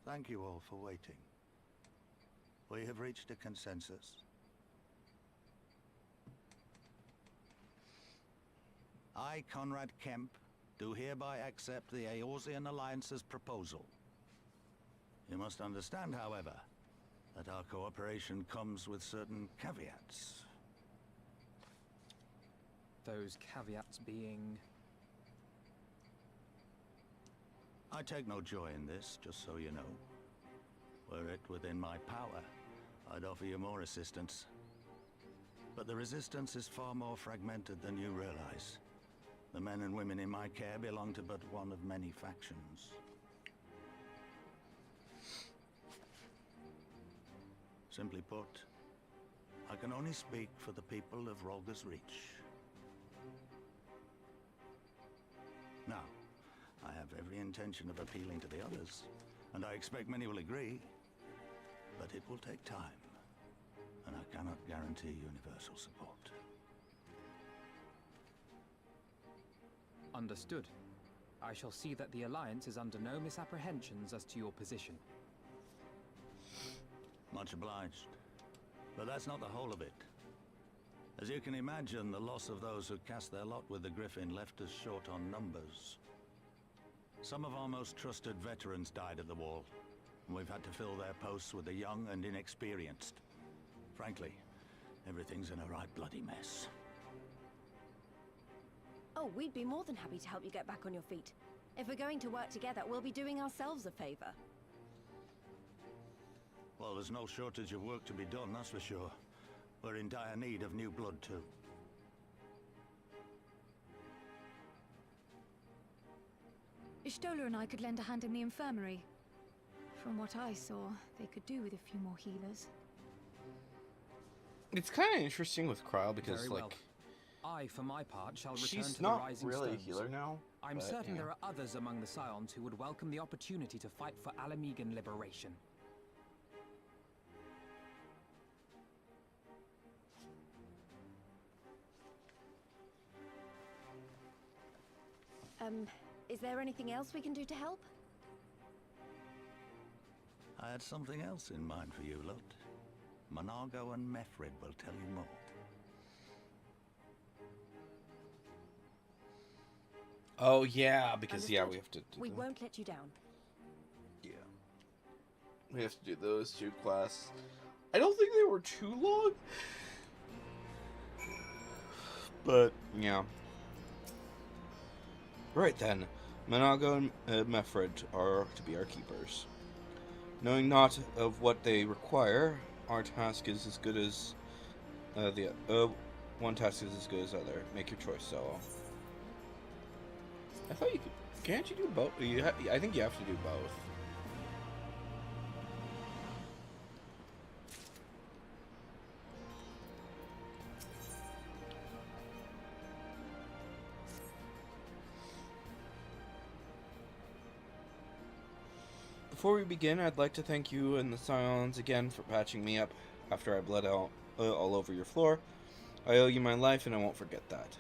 Thank you all for waiting. We have reached a consensus. I, Conrad Kemp, do hereby accept the Eorzean Alliance's proposal. You must understand, however, that our cooperation comes with certain caveats. Those caveats being... I take no joy in this, just so you know. Were it within my power, I'd offer you more assistance. But the Resistance is far more fragmented than you realize. The men and women in my care belong to but one of many factions. Simply put, I can only speak for the people of Rolga's Reach. Now, I have every intention of appealing to the others, and I expect many will agree, but it will take time, and I cannot guarantee universal support. Understood. I shall see that the Alliance is under no misapprehensions as to your position. Much obliged. But that's not the whole of it. As you can imagine, the loss of those who cast their lot with the Griffin left us short on numbers. Some of our most trusted veterans died at the wall, and we've had to fill their posts with the young and inexperienced. Frankly, everything's in a right bloody mess. Oh, we'd be more than happy to help you get back on your feet. If we're going to work together, we'll be doing ourselves a favor. Well, there's no shortage of work to be done, that's for sure. We're in dire need of new blood, too. Ishtola and I could lend a hand in the infirmary. From what I saw, they could do with a few more healers. It's kind of interesting with Kryle because, Very like, well. I, for my part, shall return she's to the not Rising really a Stones. healer now. I'm but, certain you know. there are others among the Scions who would welcome the opportunity to fight for Alamegan liberation. Is there anything else we can do to help? I had something else in mind for you, Lot. Monargo and Mefred will tell you more. Oh yeah, because Understood. we have to. We won't let you down. Yeah, we have to do those two quests. I don't think they were too long, but yeah. Right then, Monargo and Mefred are to be our keepers. Knowing not of what they require, our task is as good as one task is as good as other. Make your choice, Zowo. I thought you could. Can't you do both? I think you have to do both. Before we begin, I'd like to thank you and the Scions again for patching me up after I bled out all over your floor. I owe you my life, and I won't forget that.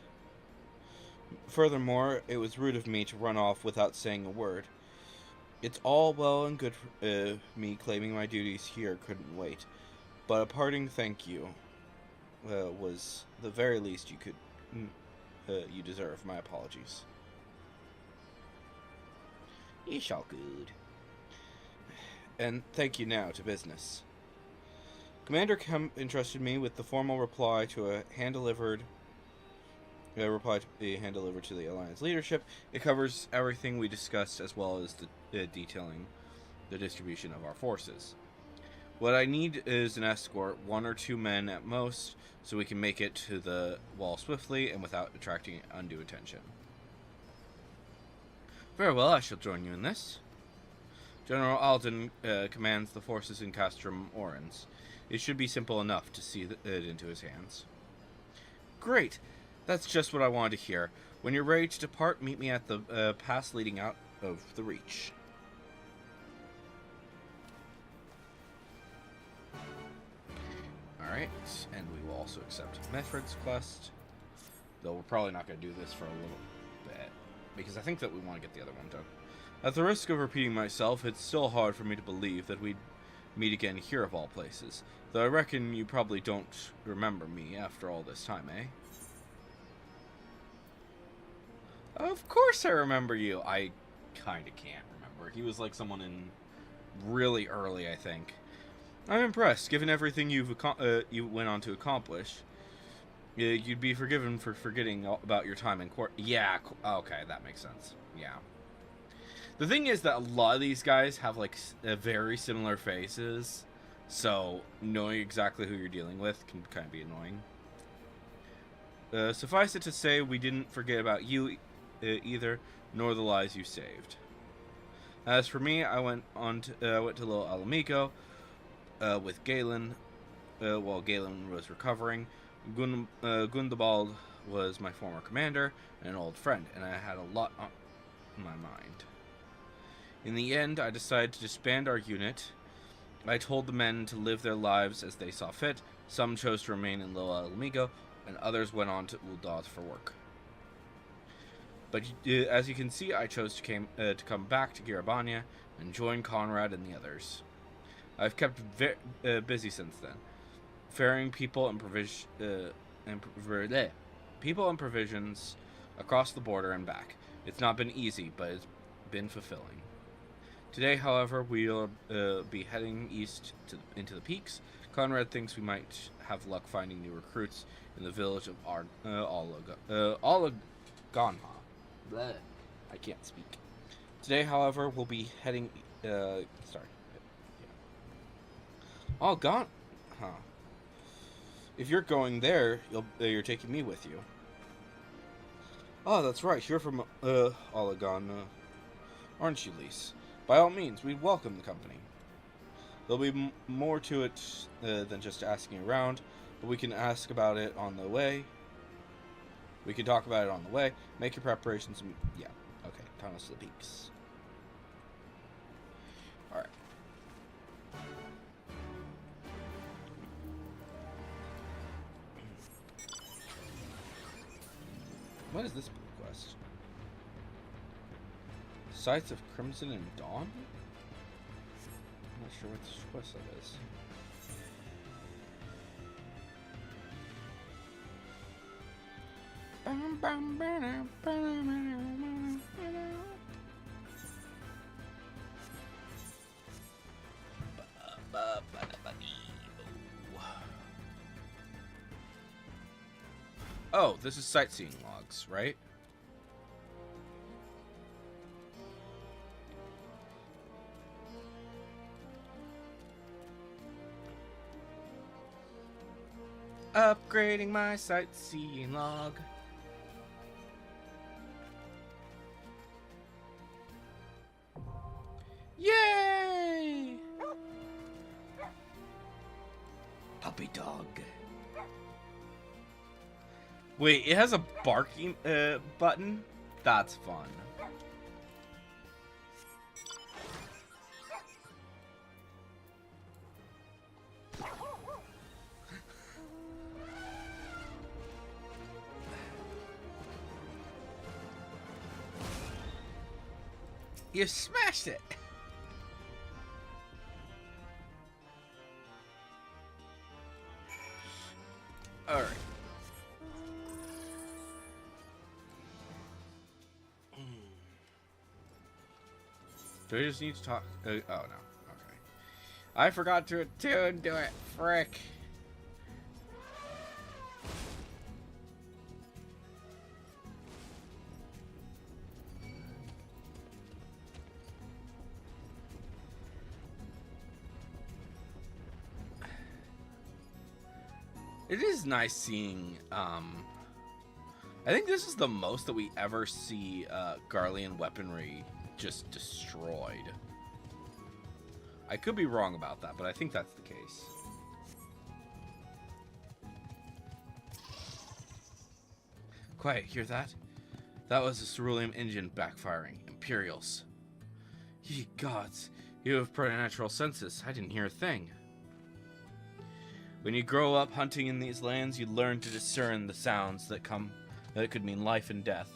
Furthermore, it was rude of me to run off without saying a word. It's all well and good for me claiming my duties here couldn't wait, but a parting thank you was the very least you could. You deserve. My apologies. It's all good. And thank you now to business. Commander Kemp entrusted me with the formal reply to a hand-delivered reply to be hand-delivered to the Alliance leadership. It covers everything we discussed as well as the detailing the distribution of our forces. What I need is an escort, 1 or 2 men at most, so we can make it to the wall swiftly and without attracting undue attention. Very well, I shall join you in this. General Alden commands the forces in Castrum Orens. It should be simple enough to see it into his hands. Great! That's just what I wanted to hear. When you're ready to depart, meet me at the pass leading out of the Reach. Alright, and we will also accept Mefred's quest. Though we're probably not going to do this for a little bit, because I think that we want to get the other one done. At the risk of repeating myself, it's still hard for me to believe that we'd meet again here of all places. Though I reckon you probably don't remember me after all this time, eh? Of course I remember you. I kind of can't remember. He was like someone in really early, I think. I'm impressed, given everything you went on to accomplish. You'd be forgiven for forgetting about your time in court. Yeah, okay, that makes sense. Yeah. The thing is that a lot of these guys have, like, very similar faces, so knowing exactly who you're dealing with can kind of be annoying. Suffice it to say, we didn't forget about you either, nor the lives you saved. As for me, I went to Little Alamigo with Galen while Galen was recovering. Gundabald was my former commander and an old friend, and I had a lot on my mind. In the end, I decided to disband our unit. I told the men to live their lives as they saw fit. Some chose to remain in Little Alamigo, and others went on to Uldaz for work. But as you can see, I chose to come back to Girabania and join Conrad and the others. I've kept busy since then, ferrying people and provisions across the border and back. It's not been easy, but it's been fulfilling. Today, however, we'll be heading east into the peaks. Conrad thinks we might have luck finding new recruits in the village of Olaganha. I can't speak. Today, however, we'll be heading. Olaganha. If you're going there, you're taking me with you. Oh, that's right. You're from Olaganha, aren't you, Lise? By all means, we'd welcome the company. There'll be more to it than just asking around, but we can ask about it on the way. We can talk about it on the way. Make your preparations. Yeah, okay. Tunnels to the peaks. Alright. What is this quest? Sights of Crimson and Dawn? I'm not sure what this quest that is. Oh, this is sightseeing logs, right? Upgrading my sightseeing log. Yay! Puppy dog. Wait, it has a barking button? That's fun. You smashed it! Alright. Do we just need to talk? Oh, no. Okay. I forgot to attune to it. Frick. It is nice seeing, I think this is the most that we ever see, Garlean weaponry just destroyed. I could be wrong about that, but I think that's the case. Quiet, hear that? That was the cerulean engine backfiring. Imperials. Ye gods, you have preternatural senses. I didn't hear a thing. When you grow up hunting in these lands, you learn to discern the sounds that could mean life and death,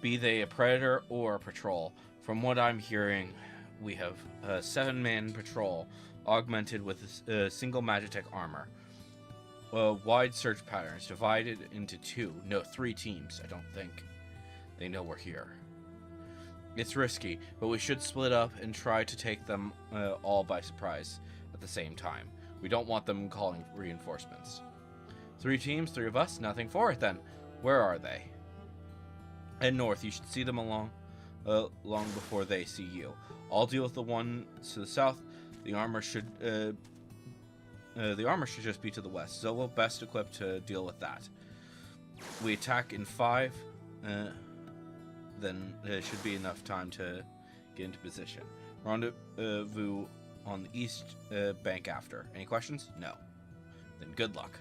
be they a predator or a patrol. From what I'm hearing, we have a 7-man patrol augmented with a single Magitech armor. Wide search patterns divided into 3 teams, I don't think. They know we're here. It's risky, but we should split up and try to take them all by surprise at the same time. We don't want them calling reinforcements. 3 teams, 3 of us, nothing for it then. Where are they? Head north, you should see them long before they see you. I'll deal with the one to the south. The armor should just be to the west. Zowo best equipped to deal with that. we attack in 5, then there should be enough time to get into position. Rendezvous on the east bank after. Any questions? No. Then good luck.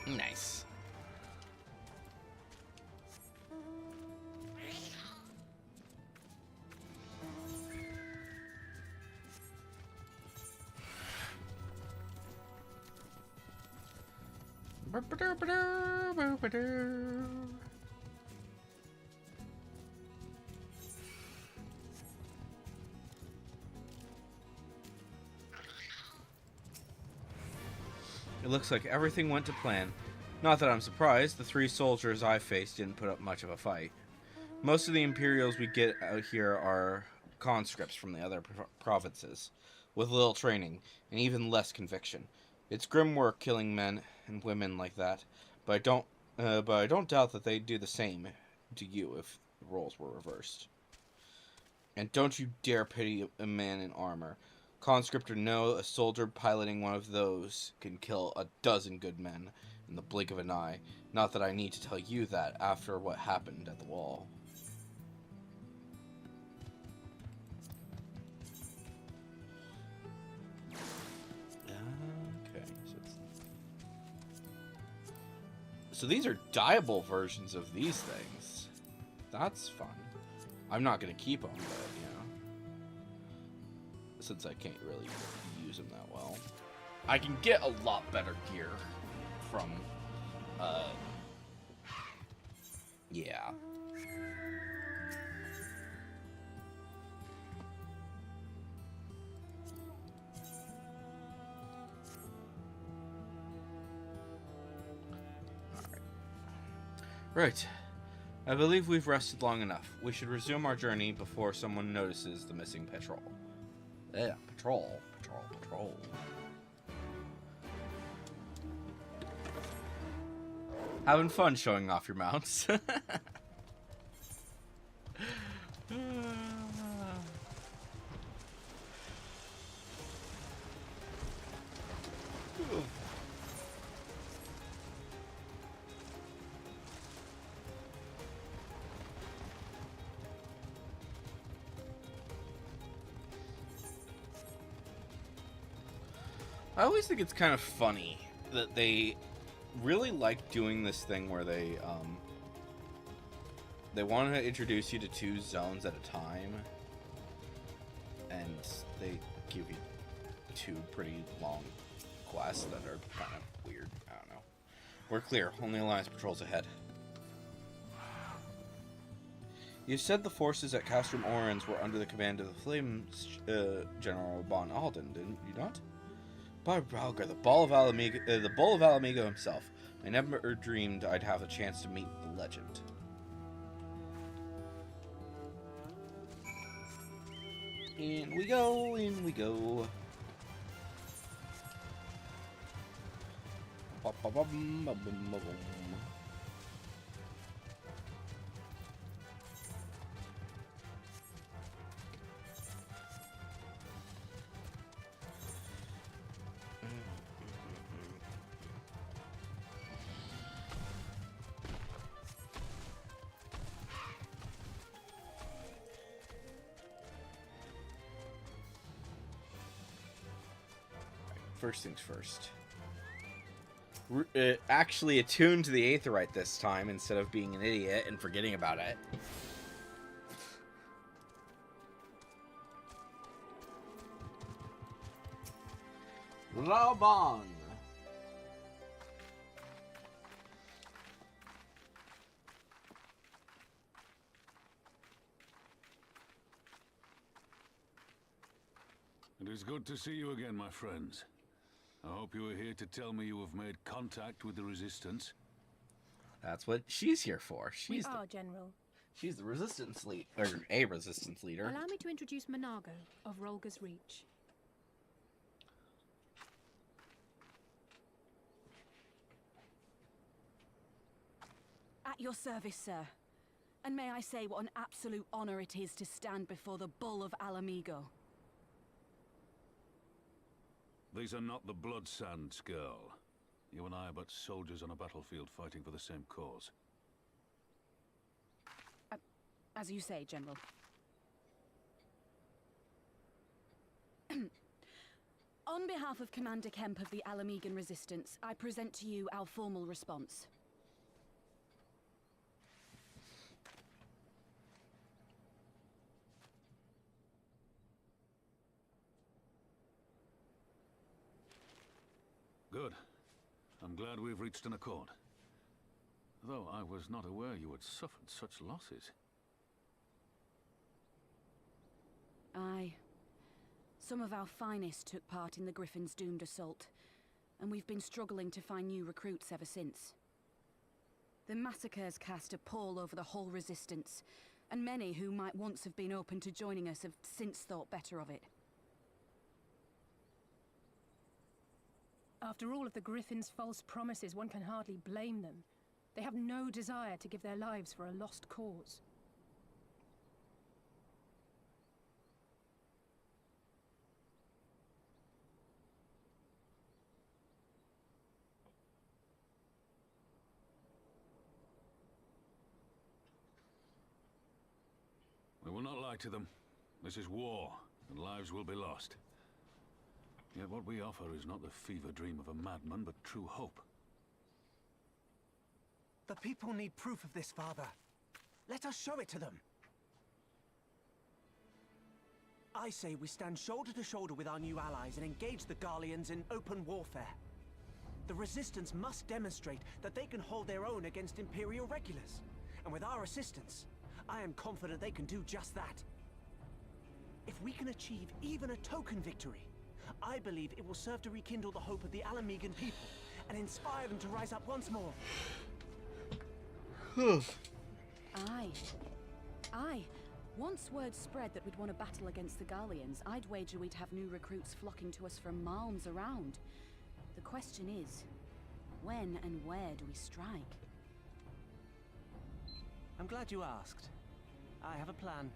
Nice. It looks like everything went to plan. Not that I'm surprised, the 3 soldiers I faced didn't put up much of a fight. Most of the Imperials we get out here are conscripts from the other provinces, with little training, and even less conviction. It's grim work killing men and women like that, but I don't doubt that they'd do the same to you if the roles were reversed. And don't you dare pity a man in armor. Conscript or no, a soldier piloting one of those can kill a dozen good men in the blink of an eye. Not that I need to tell you that after what happened at the wall. Okay, so these are dyeable versions of these things. That's fun. I'm not going to keep them, but, you know, since I can't really use them that well. I can get a lot better gear from, yeah. Right. I believe we've rested long enough. We should resume our journey before someone notices the missing patrol. Yeah, patrol. Having fun showing off your mounts. I always think it's kind of funny that they really like doing this thing where they want to introduce you to 2 zones at a time, and they give you 2 pretty long quests that are kind of weird. I don't know. We're clear. Only Alliance patrols ahead. You said the forces at Castrum Orans were under the command of the Flames General Bon Alden, didn't you not? By Bralgar, the Bull of Alamigo himself. I never dreamed I'd have a chance to meet the legend. In we go, in we go. First things first. Actually attuned to the Aetheryte this time instead of being an idiot and forgetting about it. Raban. It is good to see you again, my friends. I hope you are here to tell me you have made contact with the Resistance. That's what she's here for. We are, General. She's the resistance lead, or a resistance leader. Allow me to introduce Monago of Rolga's Reach. At your service, sir. And may I say what an absolute honor it is to stand before the Bull of Alamigo. These are not the Blood Sands, girl. You and I are but soldiers on a battlefield fighting for the same cause. As you say, General. On behalf of Commander Kemp of the Alamigan Resistance, I present to you our formal response. Good. I'm glad we've reached an accord. Though I was not aware you had suffered such losses. Aye. Some of our finest took part in the Griffin's doomed assault, and we've been struggling to find new recruits ever since. The massacres cast a pall over the whole Resistance, and many who might once have been open to joining us have since thought better of it. After all of the Griffin's false promises, one can hardly blame them. They have no desire to give their lives for a lost cause. We will not lie to them. This is war, and lives will be lost. Yet what we offer is not the fever dream of a madman, but true hope. The people need proof of this, Father. Let us show it to them. I say we stand shoulder to shoulder with our new allies and engage the Garleans in open warfare. The Resistance must demonstrate that they can hold their own against Imperial regulars. And with our assistance, I am confident they can do just that. If we can achieve even a token victory, I believe it will serve to rekindle the hope of the Alamigan people and inspire them to rise up once more. Aye. Aye. Once word spread that we'd won a battle against the Garleans, I'd wager we'd have new recruits flocking to us from malms around. The question is, when and where do we strike? I'm glad you asked. I have a plan.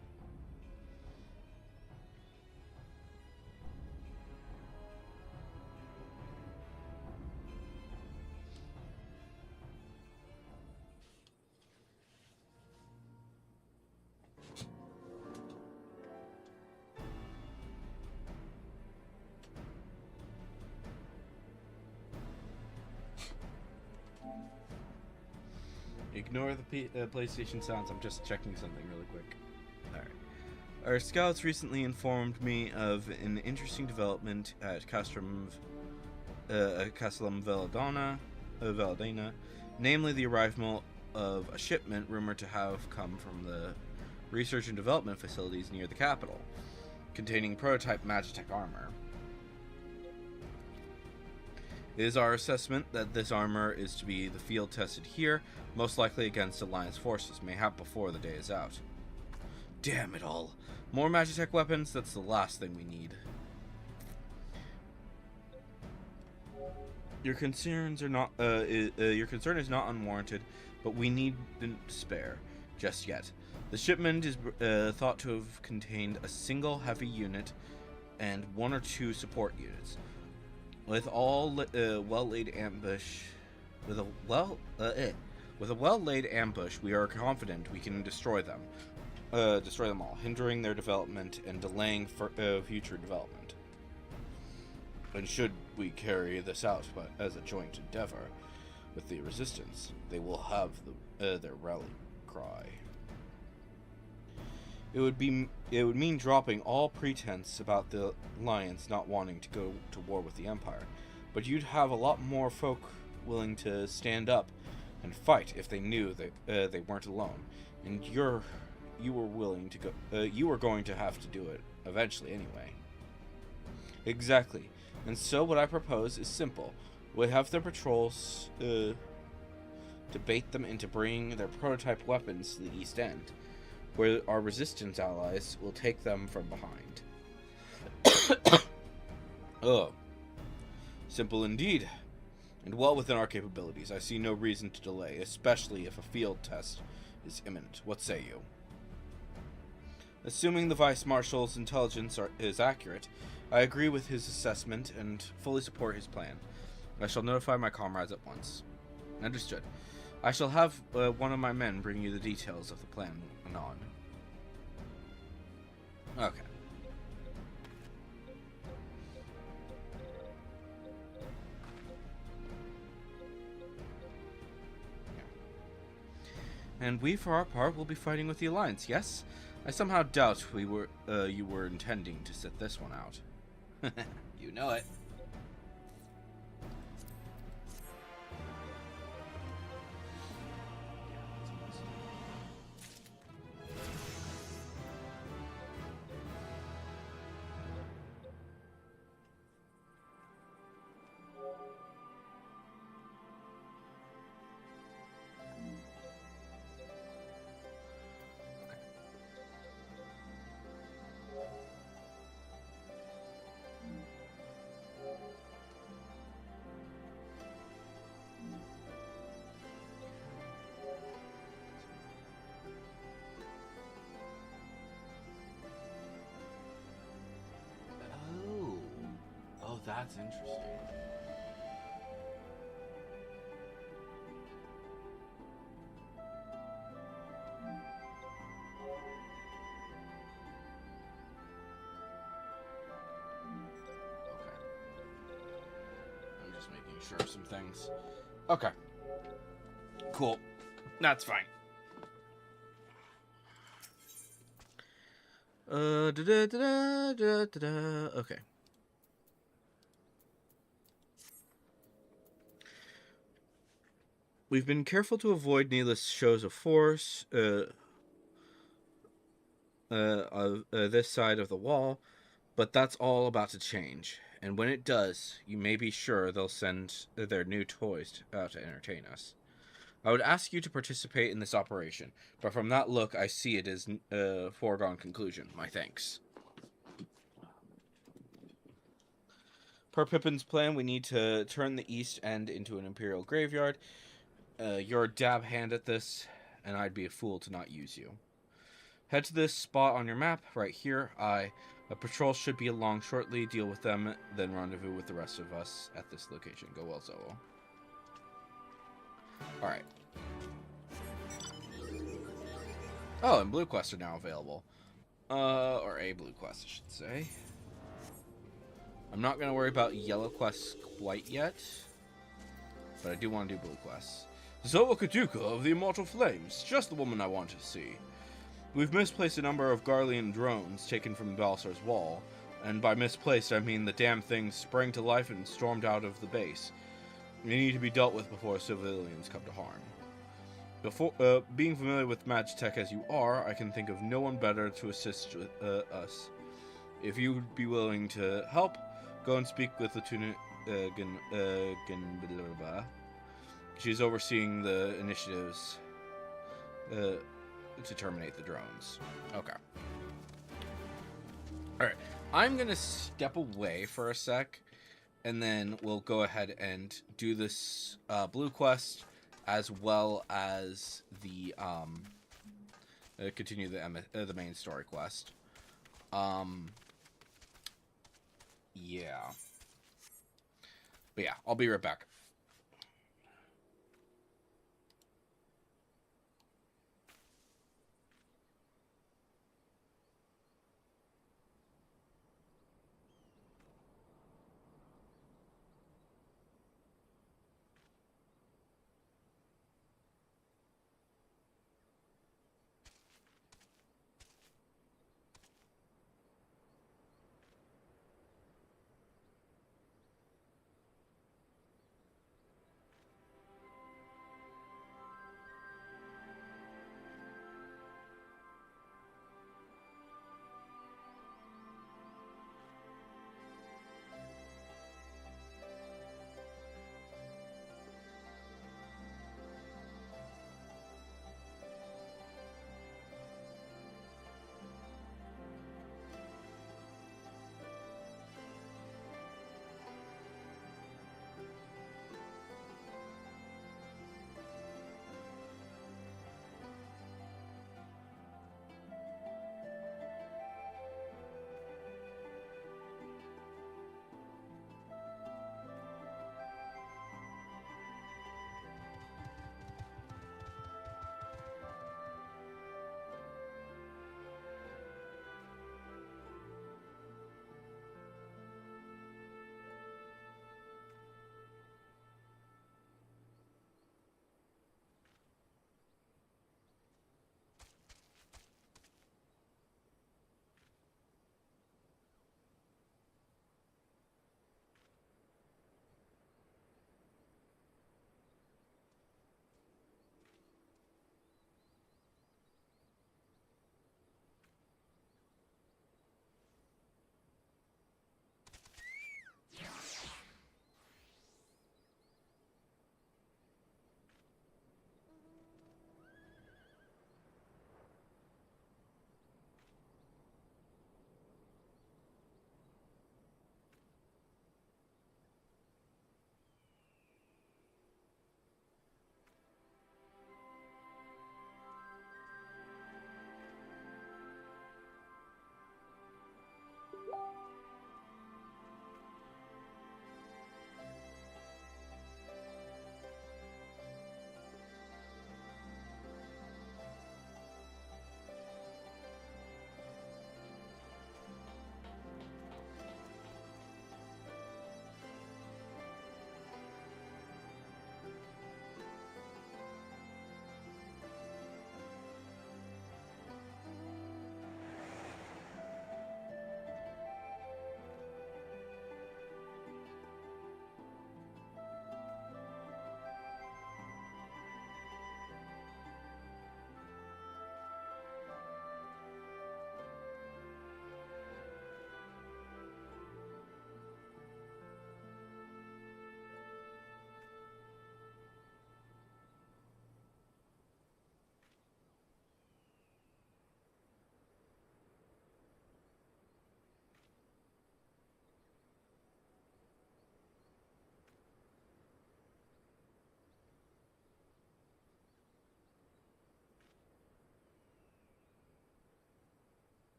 Ignore the PlayStation sounds. I'm just checking something really quick. Alright. Our scouts recently informed me of an interesting development at Castellum Veladana, namely the arrival of a shipment rumored to have come from the research and development facilities near the capital, containing prototype Magitech armor. It is our assessment that this armor is to be the field tested here, most likely against Alliance forces, mayhap before the day is out. Damn it all. More Magitech weapons? That's the last thing we need. Your concerns are not your concern is not unwarranted, but we needn't spare just yet. The shipment is thought to have contained a single heavy unit and 1 or 2 support units. With all well-laid ambush, with a well-laid ambush, we are confident we can destroy them all, hindering their development and delaying future development. And should we carry this out, but as a joint endeavor with the Resistance, they will have their rally cry. it would mean dropping all pretense about the Alliance not wanting to go to war with the Empire. But you'd have a lot more folk willing to stand up and fight if they knew that they weren't alone. And you were willing to go. You were going to have to do it eventually, anyway. Exactly. And so what I propose is simple. We have their patrols to bait them into bringing their prototype weapons to the East End, where our resistance allies will take them from behind. Oh. Simple indeed. And well within our capabilities. I see no reason to delay, especially if a field test is imminent. What say you? Assuming the Vice Marshal's intelligence is accurate, I agree with his assessment and fully support his plan. I shall notify my comrades at once. Understood. I shall have one of my men bring you the details of the plan anon. Okay. And we, for our part, will be fighting with the Alliance, yes? I somehow doubt you were intending to sit this one out. You know it. Oh, that's interesting. I'm just making sure of some things. Okay. Cool. That's fine. Okay. We've been careful to avoid needless shows of force this side of the wall, but that's all about to change. And when it does, you may be sure they'll send their new toys out to entertain us. I would ask you to participate in this operation, but from that look, I see it as a foregone conclusion. My thanks. Per Pippin's plan, we need to turn the East End into an Imperial graveyard. You're a dab hand at this, and I'd be a fool to not use you. Head to this spot on your map, right here. A patrol should be along shortly. Deal with them, then rendezvous with the rest of us at this location. Go well, Zowo. Alright. Oh, and blue quests are now available. Or a blue quest, I should say. I'm not going to worry about yellow quests quite yet, but I do want to do blue quests. Zowo Kaduka of the Immortal Flames, just the woman I want to see. We've misplaced a number of Garlean drones taken from Balsar's wall, and by misplaced I mean the damn things sprang to life and stormed out of the base. They need to be dealt with before civilians come to harm. Before being familiar with Magitech as you are, I can think of no one better to assist us. If you would be willing to help, go and speak with Lieutenant She's overseeing the initiatives to terminate the drones. Okay. Alright. I'm going to step away for a sec, and then we'll go ahead and do this blue quest, as well as the continue the main story quest. Yeah. But yeah, I'll be right back.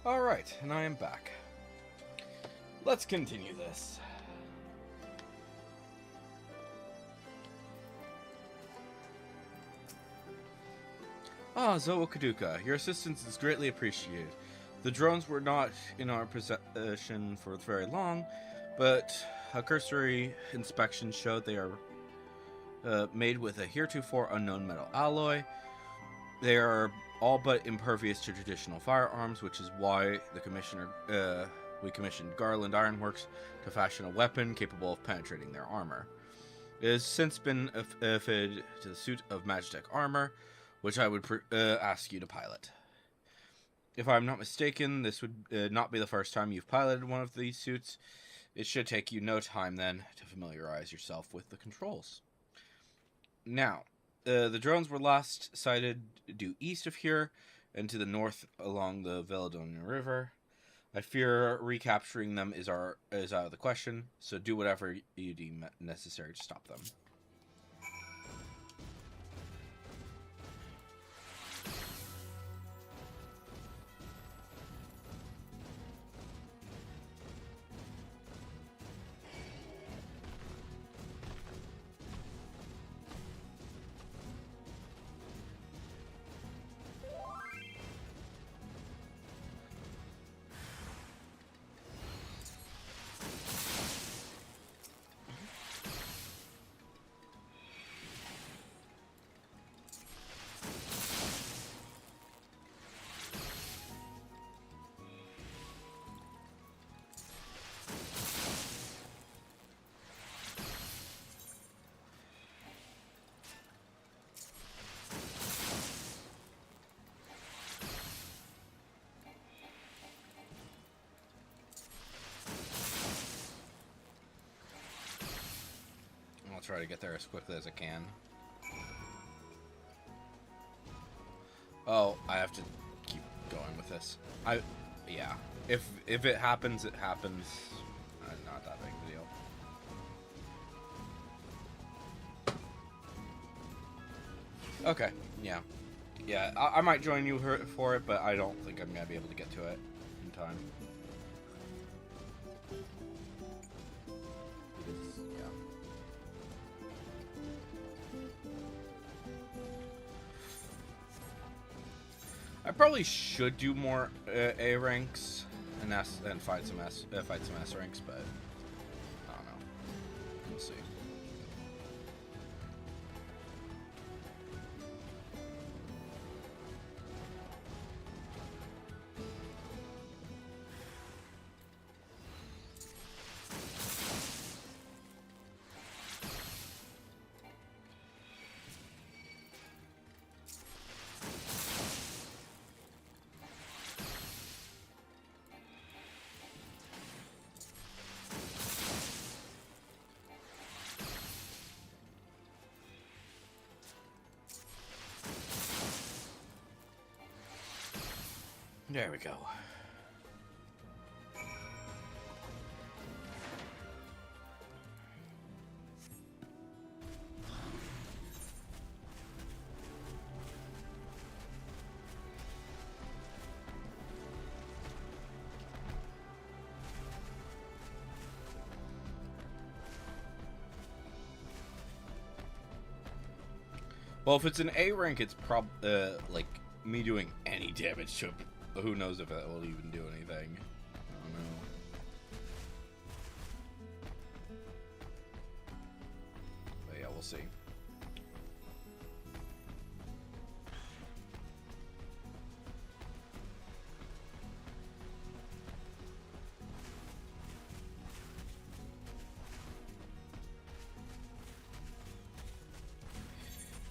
Alright, and I am back. Let's continue this. Ah, Zowo Kaduka, your assistance is greatly appreciated. The drones were not in our possession for very long, but a cursory inspection showed they are made with a heretofore unknown metal alloy. They are all but impervious to traditional firearms, which is why we commissioned Garland Ironworks to fashion a weapon capable of penetrating their armor. It has since been fitted to the suit of Magitech armor, which I would ask you to pilot. If I'm not mistaken, this would not be the first time you've piloted one of these suits. It should take you no time, then, to familiarize yourself with the controls. Now, the drones were last sighted due east of here and to the north along the Veladonia River. I fear recapturing them is out of the question, so do whatever you deem necessary to stop them. I'll try to get there as quickly as I can. Oh, I have to keep going with this. Yeah. If it happens, it happens. Not that big of a deal. Okay. Yeah. Yeah. I might join you for it, but I don't think I'm gonna be able to get to it in time. I probably should do more A ranks and fight some S ranks, but I don't know. We'll see. There we go. Well, if it's an A rank, it's like me doing any damage to it. Who knows if that will even do anything? I don't know. But yeah, we'll see.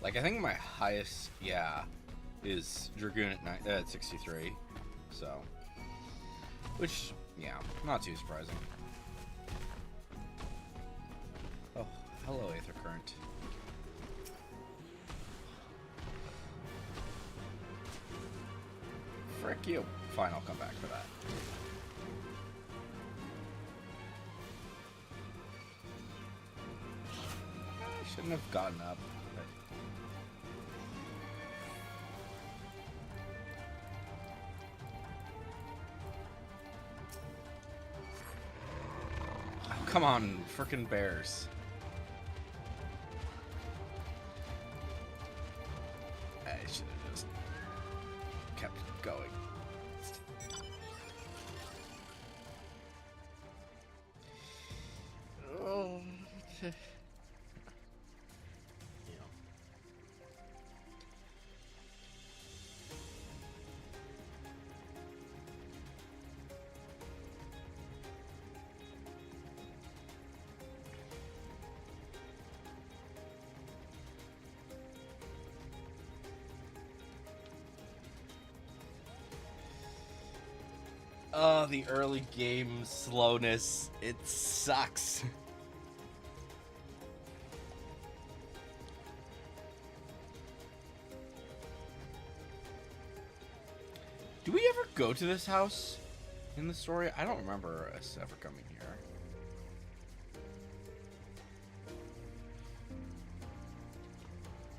Like, I think my highest, is Dragoon at 63. So, which, yeah, not too surprising. Oh, hello, Aether Current. Frick you. Fine, I'll come back for that. I shouldn't have gotten up. come on, frickin' bears. I should have just kept going. Oh. Oh, the early game slowness. It sucks. Do we ever go to this house in the story? I don't remember us ever coming here.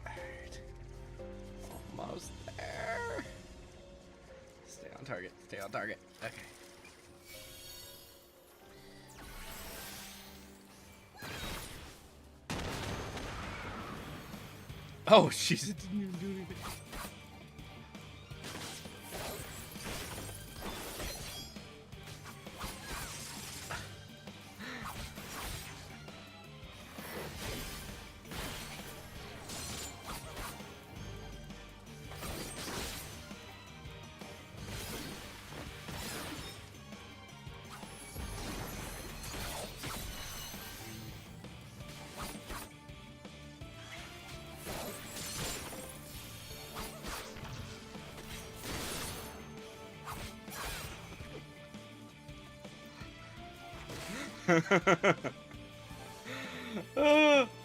Alright. Almost there. Stay on target. Stay on target. Okay. Oh, jeez, it didn't even do anything.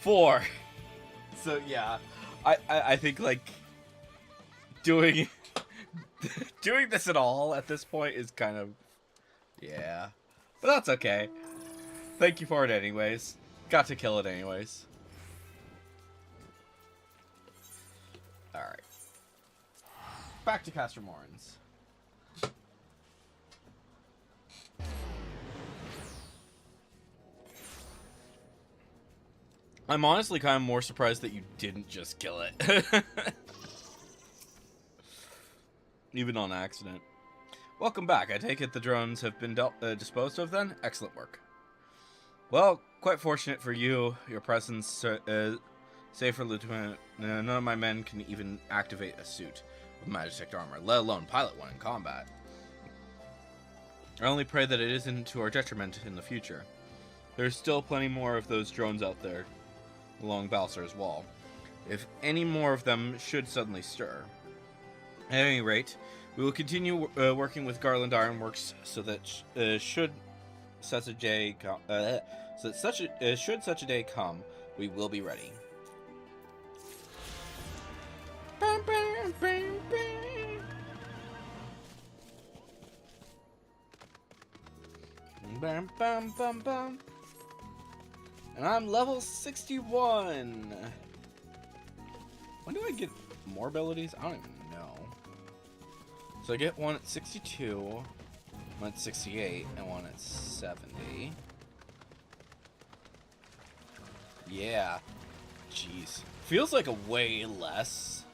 Four. So yeah, I think like doing doing this at all at this point is kind of, yeah, but that's okay. Thank you for it anyways. Got to kill it anyways. All right, back to Castor Morans. I'm honestly kind of more surprised that you didn't just kill it. Even on accident. Welcome back. I take it the drones have been disposed of then? Excellent work. Well, quite fortunate for you. Your presence, save for Lieutenant, none of my men can even activate a suit of Magitech armor, let alone pilot one in combat. I only pray that it isn't to our detriment in the future. There's still plenty more of those drones out there along Balsar's wall, if any more of them should suddenly stir. At any rate, we will continue working with Garland Ironworks so that should such a day come, we will be ready. Bam, bam, bam, bam. And I'm level 61. When do I get more abilities? I don't even know. So I get one at 62, one at 68, and one at 70. Yeah. Jeez. Feels like a way less,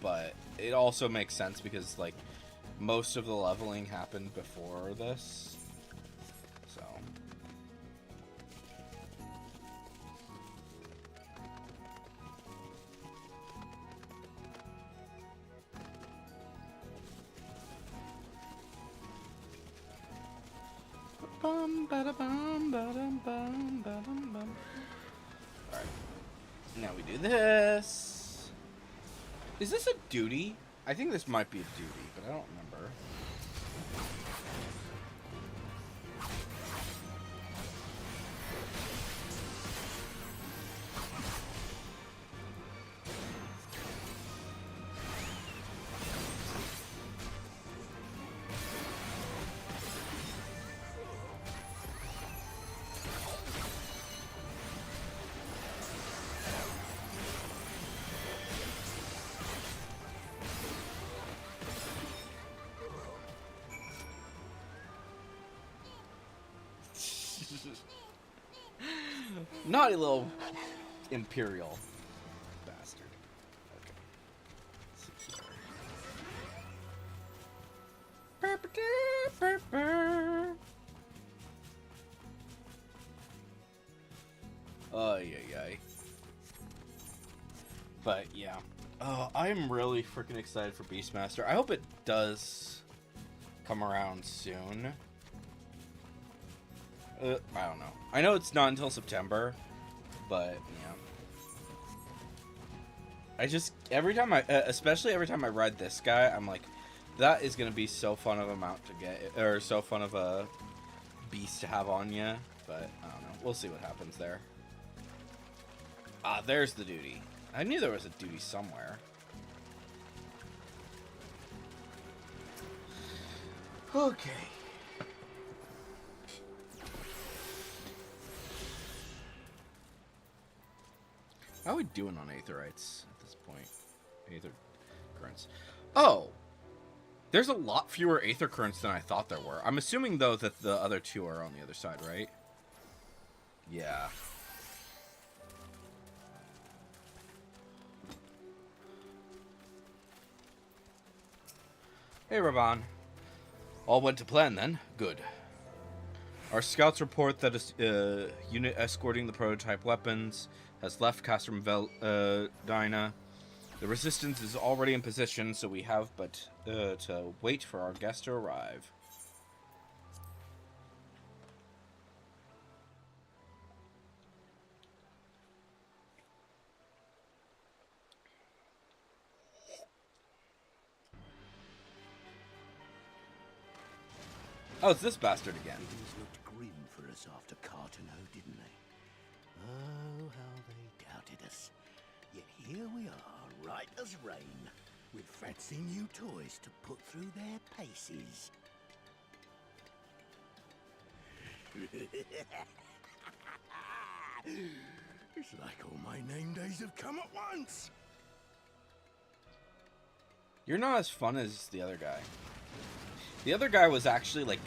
but it also makes sense because, like, most of the leveling happened before this. So. Alright. Now we do this. Is this a duty? I think this might be a duty, but I don't remember. Naughty little Imperial bastard. Okay. Oh, yeah. But, yeah. Oh, I'm really freaking excited for Beastmaster. I hope it does come around soon. I don't know. I know it's not until September, but, yeah. I just, especially every time I ride this guy, I'm like, that is going to be so fun of a mount to get, or so fun of a beast to have on you. But, I don't know. We'll see what happens there. Ah, there's the duty. I knew there was a duty somewhere. Okay. How are we doing on Aetherites at this point? Aether currents. Oh! There's a lot fewer Aether currents than I thought there were. I'm assuming, though, that the other two are on the other side, right? Yeah. Hey, Raban. All went to plan, then? Good. Our scouts report that a unit escorting the prototype weapons has left Castrum Dina. The resistance is already in position, so we have but to wait for our guest to arrive. Oh, it's this bastard again. Things looked grim for us after Cartano, didn't they? Oh, how they doubted us. Yet here we are, right as rain, with fancy new toys to put through their paces. It's like all my name days have come at once. You're not as fun as the other guy. The other guy was actually like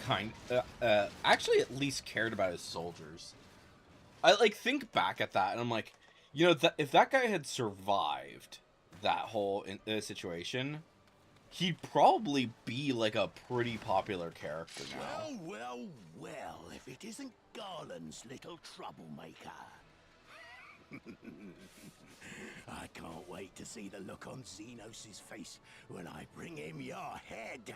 actually at least cared about his soldiers. I like think back at that and I'm like, you know, if that guy had survived that whole situation, he'd probably be like a pretty popular character now. Well, if it isn't Garland's little troublemaker. I can't wait to see the look on Xenos' face when I bring him your head.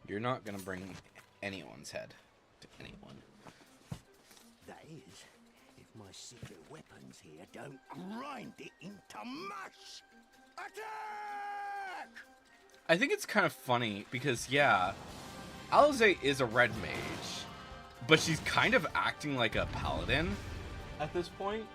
You're not gonna bring anyone's head to anyone. That is, if my secret weapons here don't grind it into mush. Attack! I think it's kind of funny because, yeah, Alize is a red mage, but she's kind of acting like a paladin at this point.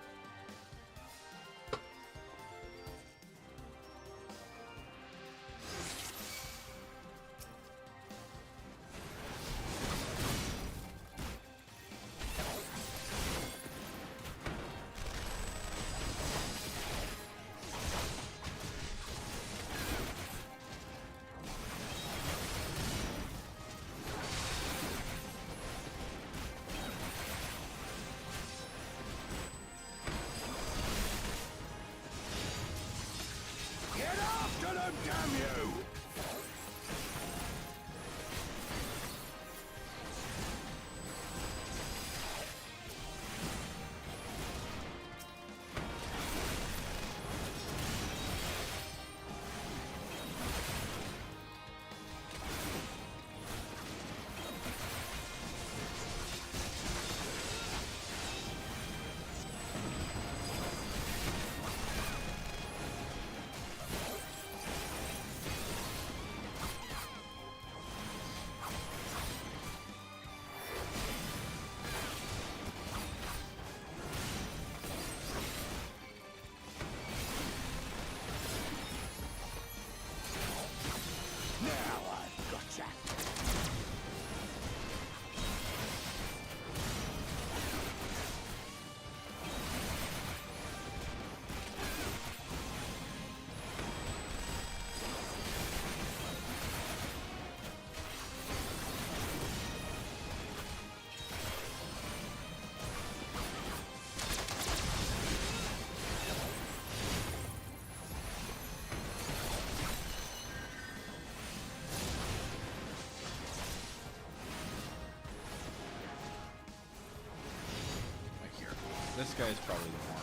this guy is probably more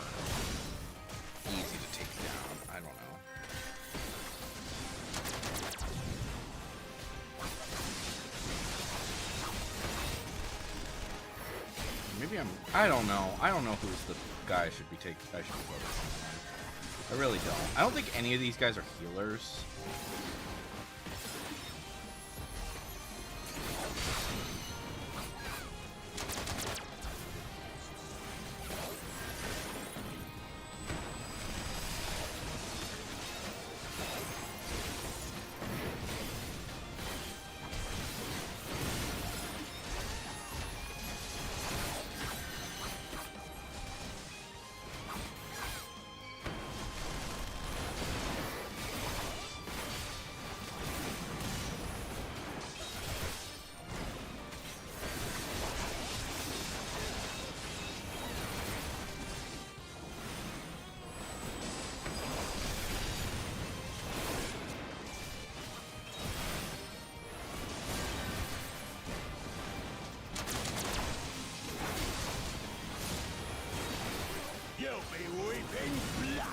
easy to take down. I don't know. Maybe I don't know. I don't know who's the guy I should be focusing on. I really don't. I don't think any of these guys are healers. You'll be weeping blood.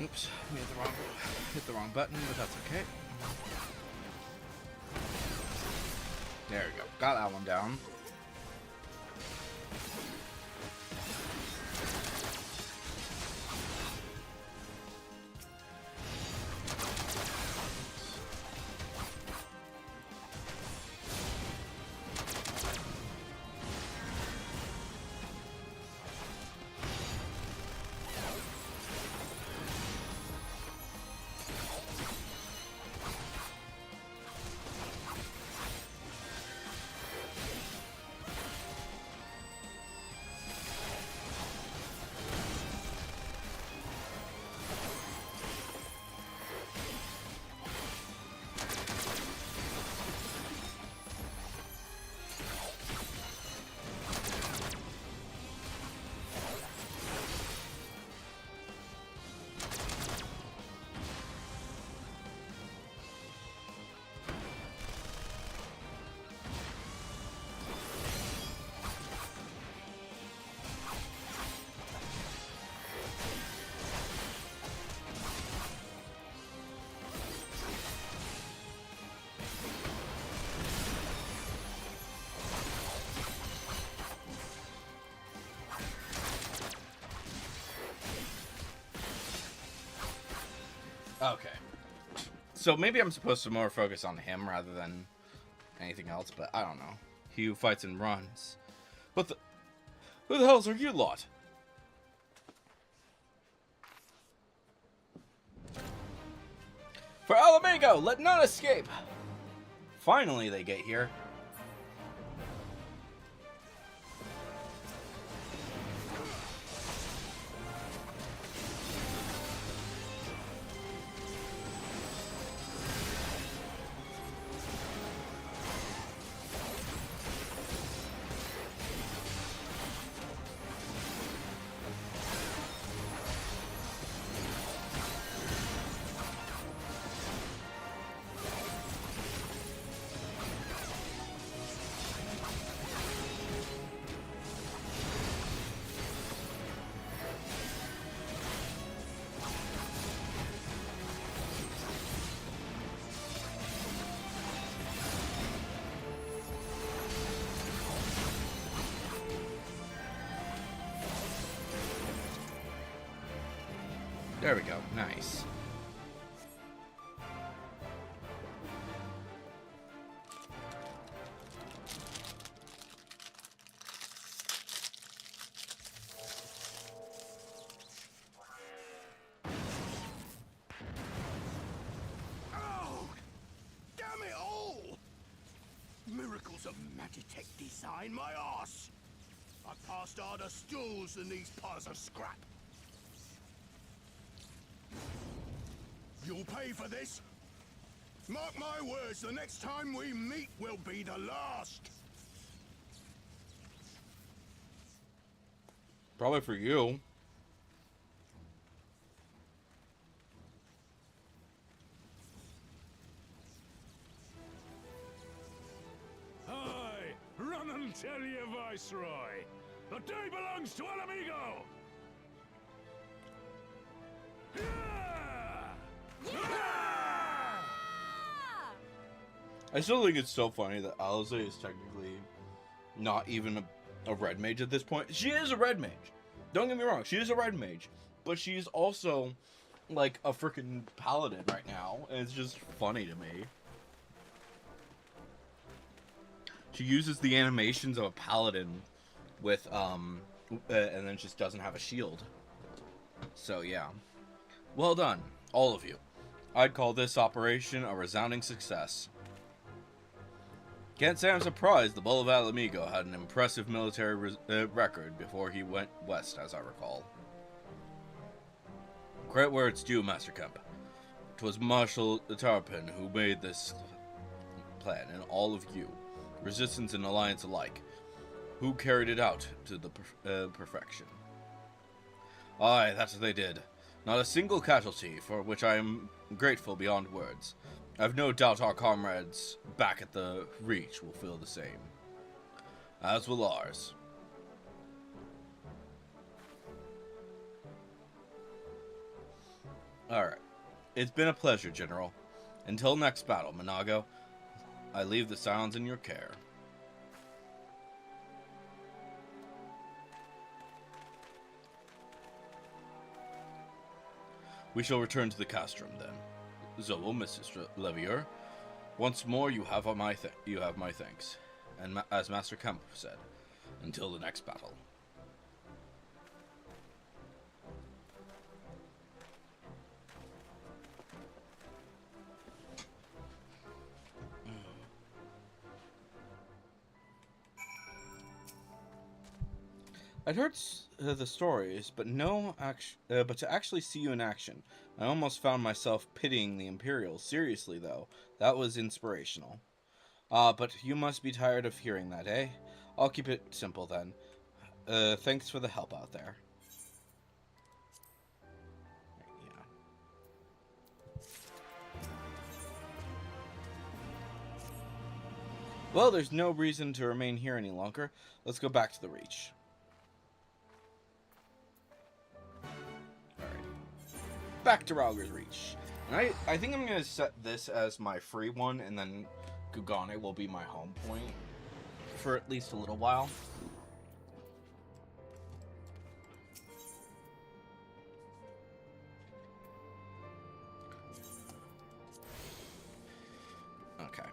Oops, hit the wrong button, but that's okay. There we go. Got that one down. Okay. So maybe I'm supposed to more focus on him rather than anything else, but I don't know. He who fights and runs. What Who the hells are you lot? For Alamigo, let none escape! Finally they get here. There we go. Nice. Oh! Damn it all! Miracles of Magitech design, my arse! I've passed harder stools than these piles of scrap. You'll pay for this. Mark my words, the next time we meet will be the last. Probably for you. Aye, run and tell your viceroy. The day belongs to Alamigo. I still think it's so funny that Alice is technically not even a red mage at this point. She is a red mage. Don't get me wrong. She is a red mage. But she's also like a freaking paladin right now. And it's just funny to me. She uses the animations of a paladin with, and then just doesn't have a shield. So, yeah. Well done, all of you. I'd call this operation a resounding success. Can't say I'm surprised the Bull of Alamigo had an impressive military record before he went west, as I recall. Credit where it's due, Master Kemp. 'Twas Marshal Tarpin who made this plan, and all of you, Resistance and Alliance alike, who carried it out to the perfection. Aye, that's what they did. Not a single casualty, for which I am grateful beyond words. I've no doubt our comrades back at the Reach will feel the same. As will ours. Alright. It's been a pleasure, General. Until next battle, Minago, I leave the Scions in your care. We shall return to the castrum then. Zowo, Mrs. Levier, once more you have my thanks, and as Master Kemp said, until the next battle. I'd heard the stories, but but to actually see you in action, I almost found myself pitying the Imperials. Seriously, though, that was inspirational. But you must be tired of hearing that, eh? I'll keep it simple then. Thanks for the help out there. Yeah. Well, there's no reason to remain here any longer. Let's go back to the Reach. Back to Rauger's Reach. And I think I'm going to set this as my free one, and then Gugane will be my home point for at least a little while. Okay.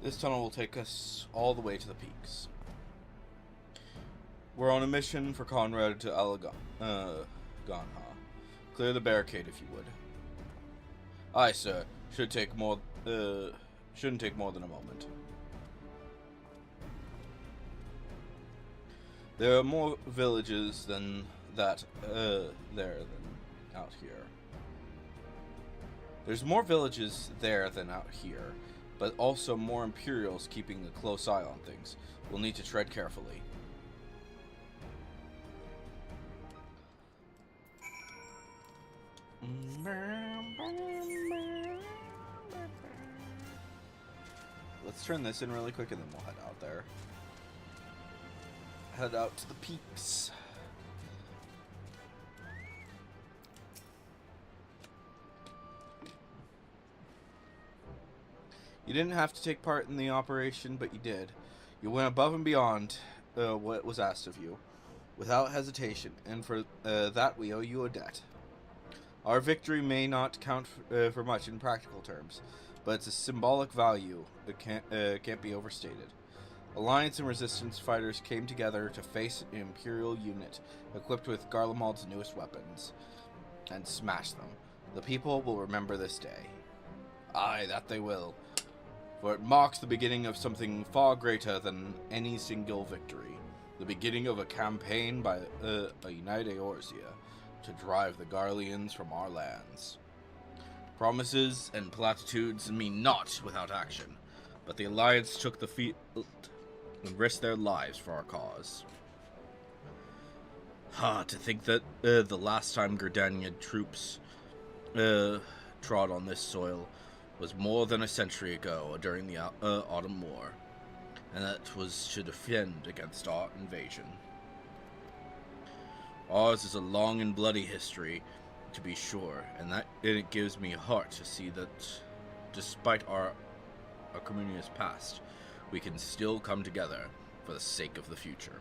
This tunnel will take us all the way to the peaks. We're on a mission for Conrad to Ganha. Clear the barricade if you would. Aye, sir. Shouldn't take more than a moment. There are more villages than that there than out here. There's more villages there than out here, but also more Imperials keeping a close eye on things. We'll need to tread carefully. Let's turn this in really quick and then we'll head out there. Head out to the peaks. You didn't have to take part in the operation, but you did. You went above and beyond what was asked of you, without hesitation, and for that we owe you a debt. Our victory may not count for much in practical terms, but it's a symbolic value that can't be overstated. Alliance and Resistance fighters came together to face an Imperial unit equipped with Garlemald's newest weapons, and smash them. The people will remember this day. Aye, that they will. For it marks the beginning of something far greater than any single victory. The beginning of a campaign by a united Eorzea to drive the Garleans from our lands. Promises and platitudes mean naught without action, but the Alliance took the field and risked their lives for our cause. To think that the last time Gerdanian troops trod on this soil was more than a century ago during the Autumn War, and that was to defend against our invasion. Ours is a long and bloody history, to be sure, and it gives me heart to see that, despite our community's past, we can still come together for the sake of the future.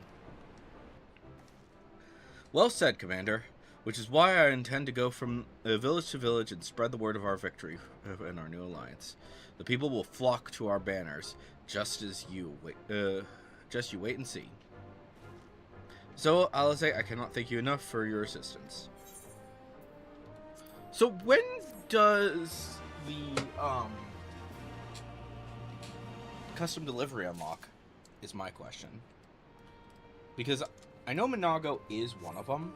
Well said, Commander. Which is why I intend to go from village to village and spread the word of our victory in our new alliance. The people will flock to our banners, just you wait and see. So, Alisaie, I cannot thank you enough for your assistance. So, when does the custom delivery unlock? Is my question. Because I know Minago is one of them.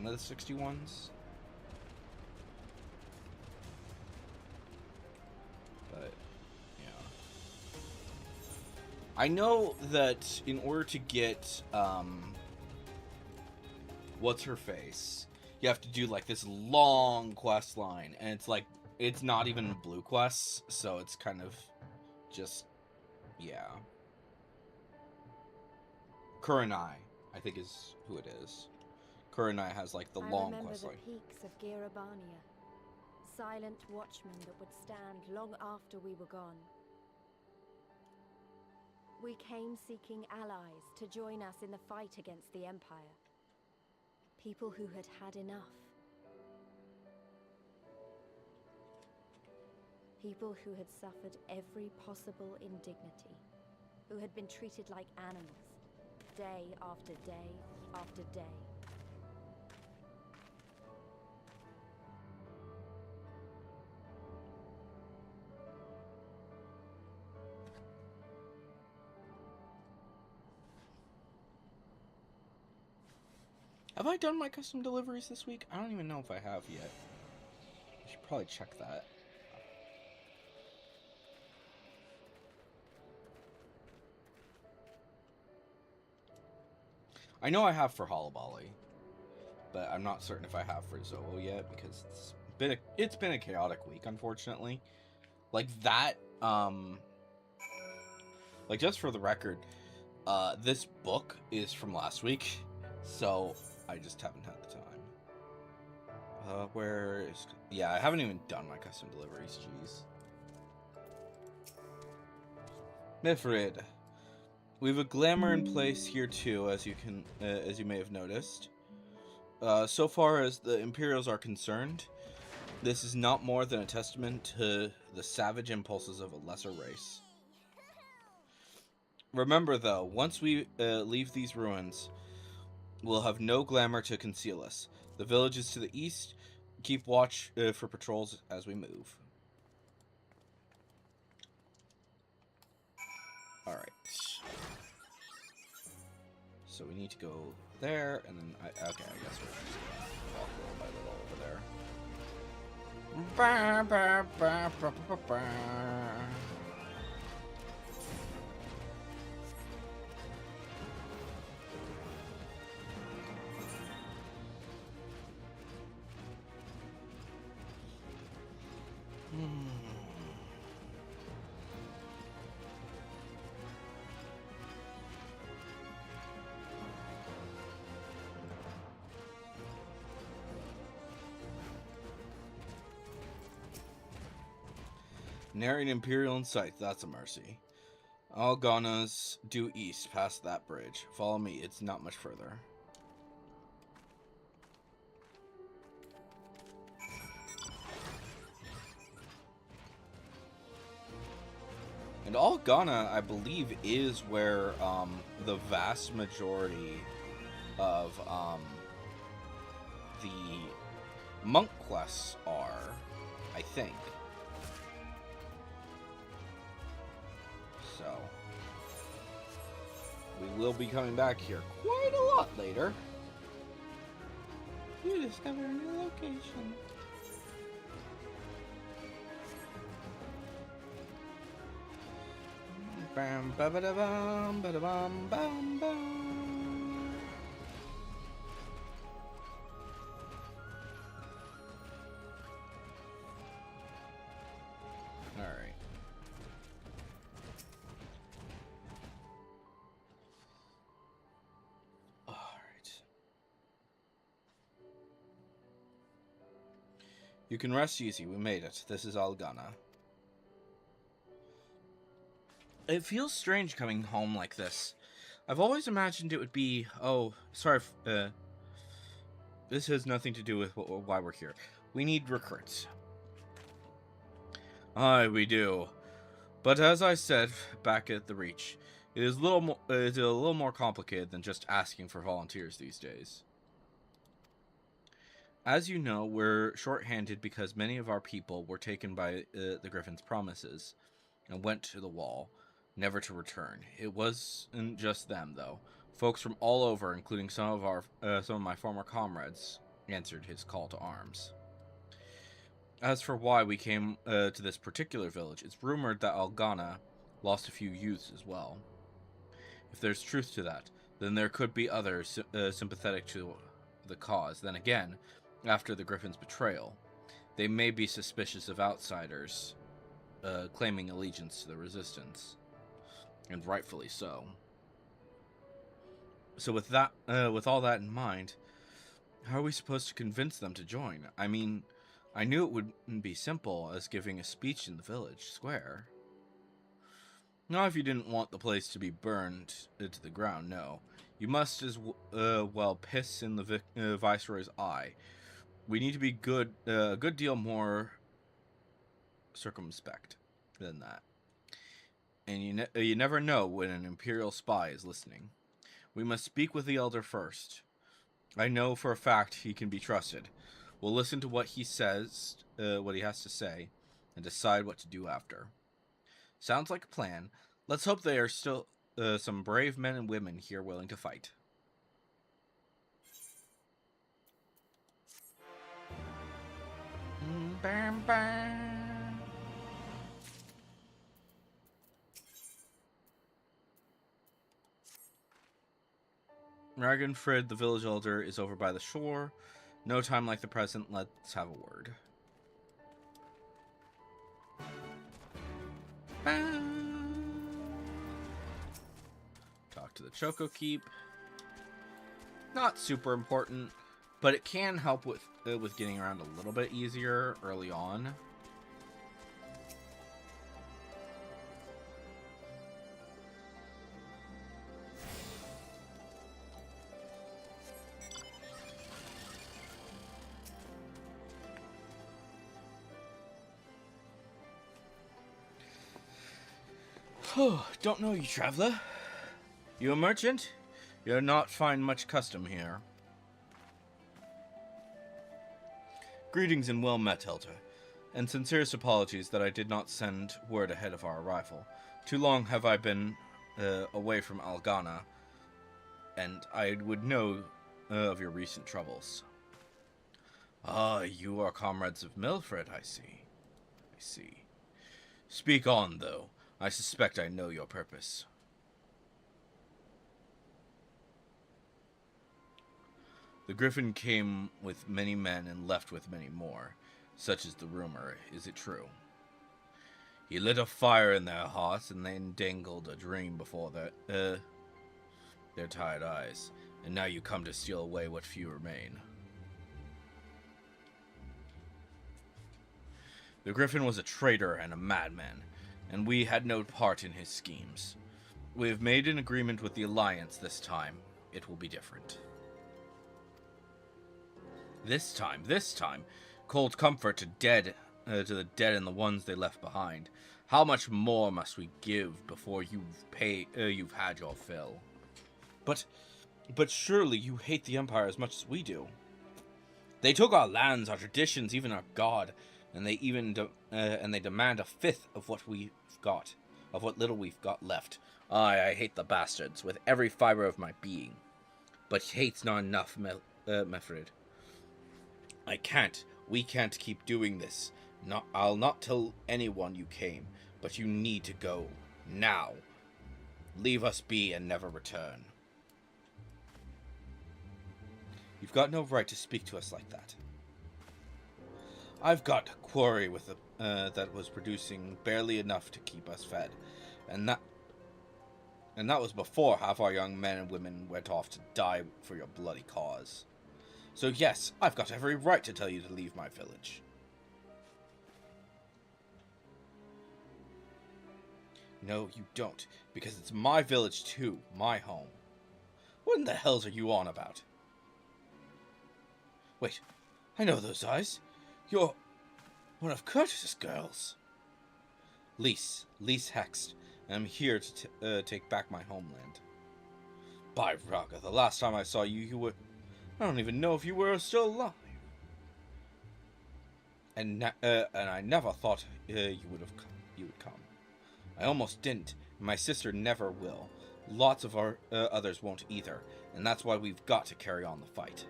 One of the 61s. But, yeah. I know that in order to get, what's her face? You have to do, like, this long quest line. And it's, like, it's not even blue quests. So it's kind of just, yeah. Kurenai, I think is who it is. Kurenai has like the long quest line. I remember the peaks of Girabania, silent watchmen that would stand long after we were gone. We came seeking allies to join us in the fight against the Empire. People who had had enough. People who had suffered every possible indignity. Who had been treated like animals, day after day after day. Have I done my custom deliveries this week? I don't even know if I have yet. I should probably check that. I know I have for Holobali, but I'm not certain if I have for Zowo yet because it's been a chaotic week, unfortunately. Like that, like just for the record, this book is from last week, so I just haven't had the time. Yeah, I haven't even done my custom deliveries, jeez. Mifrid. We have a glamour in place here too, as you may have noticed. So far as the Imperials are concerned, This is not more than a testament to the savage impulses of a lesser race. Remember, though, once we leave these ruins, we'll have no glamour to conceal us. The village is to the east. Keep watch for patrols as we move. Alright. So we need to go there, and then okay, I guess we're just gonna walk little by little over there. Ba, ba, ba, ba, ba, ba. Nary an Imperial in sight, that's a mercy. All Ghana's due east, past that bridge. Follow me, it's not much further. And all Ghana, I believe, is where the vast majority of the monk quests are, I think. So, we will be coming back here quite a lot later. You discover a new location. Bam, ba ba da bum, ba da bum, bum, bum. All right. All right. You can rest easy. We made it. This is Algana. It feels strange coming home like this. I've always imagined it would be... Oh, sorry. This has nothing to do with why we're here. We need recruits. Aye, we do. But as I said back at the Reach, it is a little more complicated than just asking for volunteers these days. As you know, we're short-handed because many of our people were taken by the Griffin's promises and went to the wall, never to return. It wasn't just them, though. Folks from all over, including some of my former comrades, answered his call to arms. As for why we came to this particular village, it's rumored that Algana lost a few youths as well. If there's truth to that, then there could be others sympathetic to the cause. Then again, after the Griffin's betrayal, they may be suspicious of outsiders claiming allegiance to the Resistance. And rightfully so. So with all that in mind, how are we supposed to convince them to join? I mean, I knew it wouldn't be simple as giving a speech in the village square. Not if you didn't want the place to be burned to the ground, no. You must as well piss in the Viceroy's eye. We need to be a good deal more circumspect than that. And you never know when an Imperial spy is listening. We must speak with the Elder first. I know for a fact he can be trusted. We'll listen to what he says, what he has to say, and decide what to do after. Sounds like a plan. Let's hope there are still some brave men and women here willing to fight. Bam, bam. Ragnfrid, the village elder, is over by the shore. No time like the present. Let's have a word. Talk to the Choco Keep. Not super important, but it can help with getting around a little bit easier early on. Don't know you, traveler. You a merchant? You'll not find much custom here. Greetings and well met, Elder, and sincerest apologies that I did not send word ahead of our arrival. Too long have I been away from Algana, and I would know of your recent troubles. Ah, you are comrades of Milfred, I see. I see. Speak on, though. I suspect I know your purpose. The Griffin came with many men and left with many more. Such is the rumor. Is it true? He lit a fire in their hearts and then dangled a dream before their tired eyes. And now you come to steal away what few remain. The Griffin was a traitor and a madman, and we had no part in his schemes. We have made an agreement with the Alliance this time. It will be different. This time, cold comfort to the dead and the ones they left behind. How much more must we give before you've had your fill? But surely you hate the Empire as much as we do. They took our lands, our traditions, even our god, and they demand a fifth of what we've got, of what little we've got left. I hate the bastards with every fiber of my being. But hate's not enough, Mefred. We can't keep doing this. I'll not tell anyone you came, but you need to go. Now. Leave us be and never return. You've got no right to speak to us like that. I've got a quarry with that was producing barely enough to keep us fed, and that was before half our young men and women went off to die for your bloody cause. So yes, I've got every right to tell you to leave my village. No, you don't, because it's my village too, my home. What in the hells are you on about? Wait, I know those eyes. You're one of Curtis's girls. Lise Hext, and I'm here to take back my homeland. By Raga, the last time I saw you, you were... I don't even know if you were still alive. And I never thought you would come. I almost didn't, and my sister never will. Lots of our others won't either, and that's why we've got to carry on the fight.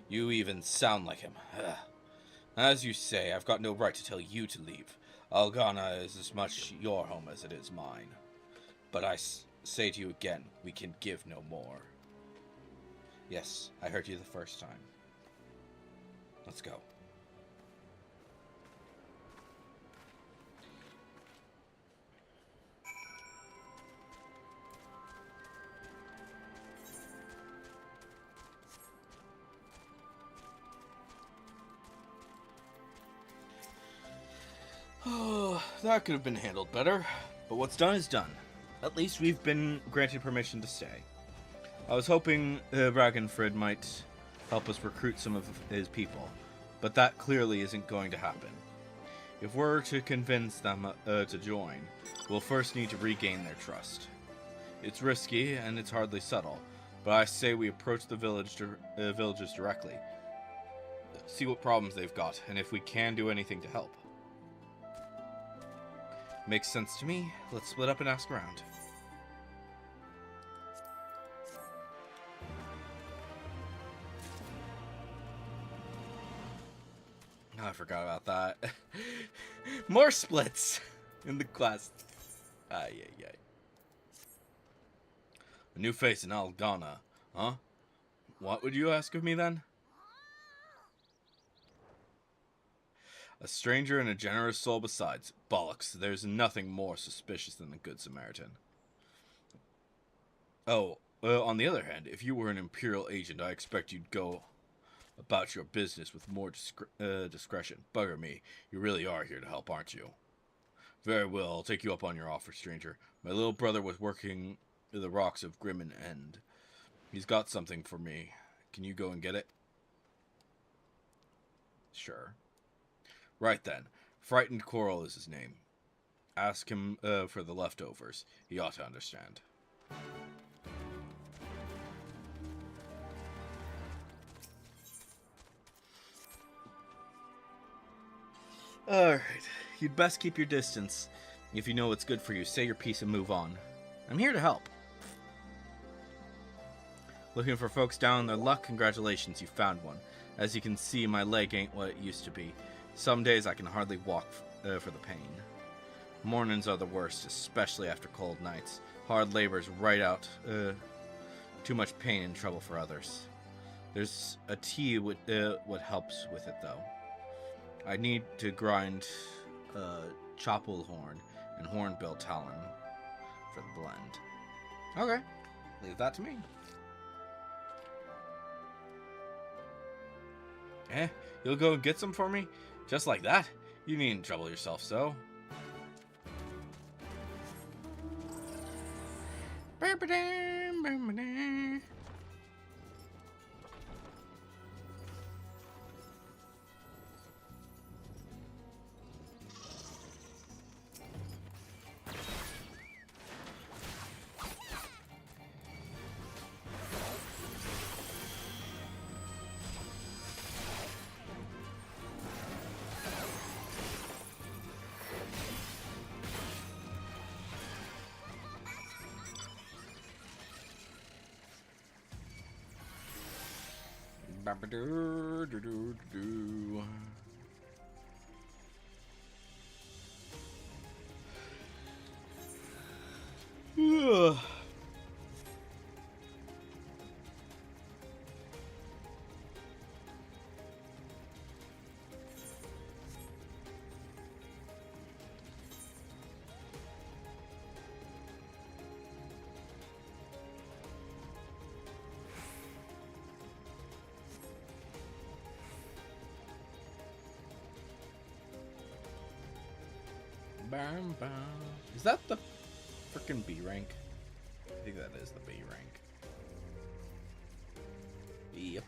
You even sound like him. As you say, I've got no right to tell you to leave. Algana is as much your home as it is mine. But I say to you again, we can give no more. Yes, I heard you the first time. Let's go. Oh, that could have been handled better, but what's done is done. At least we've been granted permission to stay. I was hoping Ragnfrid might help us recruit some of his people, but that clearly isn't going to happen. If we're to convince them to join, we'll first need to regain their trust. It's risky and it's hardly subtle, but I say we approach the villagers directly, see what problems they've got, and if we can do anything to help. Makes sense to me. Let's split up and ask around. Oh, I forgot about that. More splits in the class. Ay. A new face in Algana, huh? What would you ask of me then? A stranger and a generous soul besides. Bollocks, there's nothing more suspicious than the Good Samaritan. Oh, on the other hand, if you were an Imperial agent, I expect you'd go about your business with more discretion. Bugger me, you really are here to help, aren't you? Very well, I'll take you up on your offer, stranger. My little brother was working the rocks of Grimmen End. He's got something for me. Can you go and get it? Sure. Right then. Frightened Coral is his name. Ask him for the leftovers. He ought to understand. Alright, you'd best keep your distance. If you know what's good for you, say your piece and move on. I'm here to help. Looking for folks down on their luck? Congratulations, you found one. As you can see, my leg ain't what it used to be. Some days I can hardly walk for the pain. Mornings are the worst, especially after cold nights. Hard labor's right out. Too much pain and trouble for others. There's a tea what helps with it, though. I need to grind chopple horn and hornbill talon for the blend. Okay, leave that to me. You'll go and get some for me? Just like that? You needn't trouble yourself so. Bam, bam. Is that the frickin' B rank? I think that is the B rank. Yep.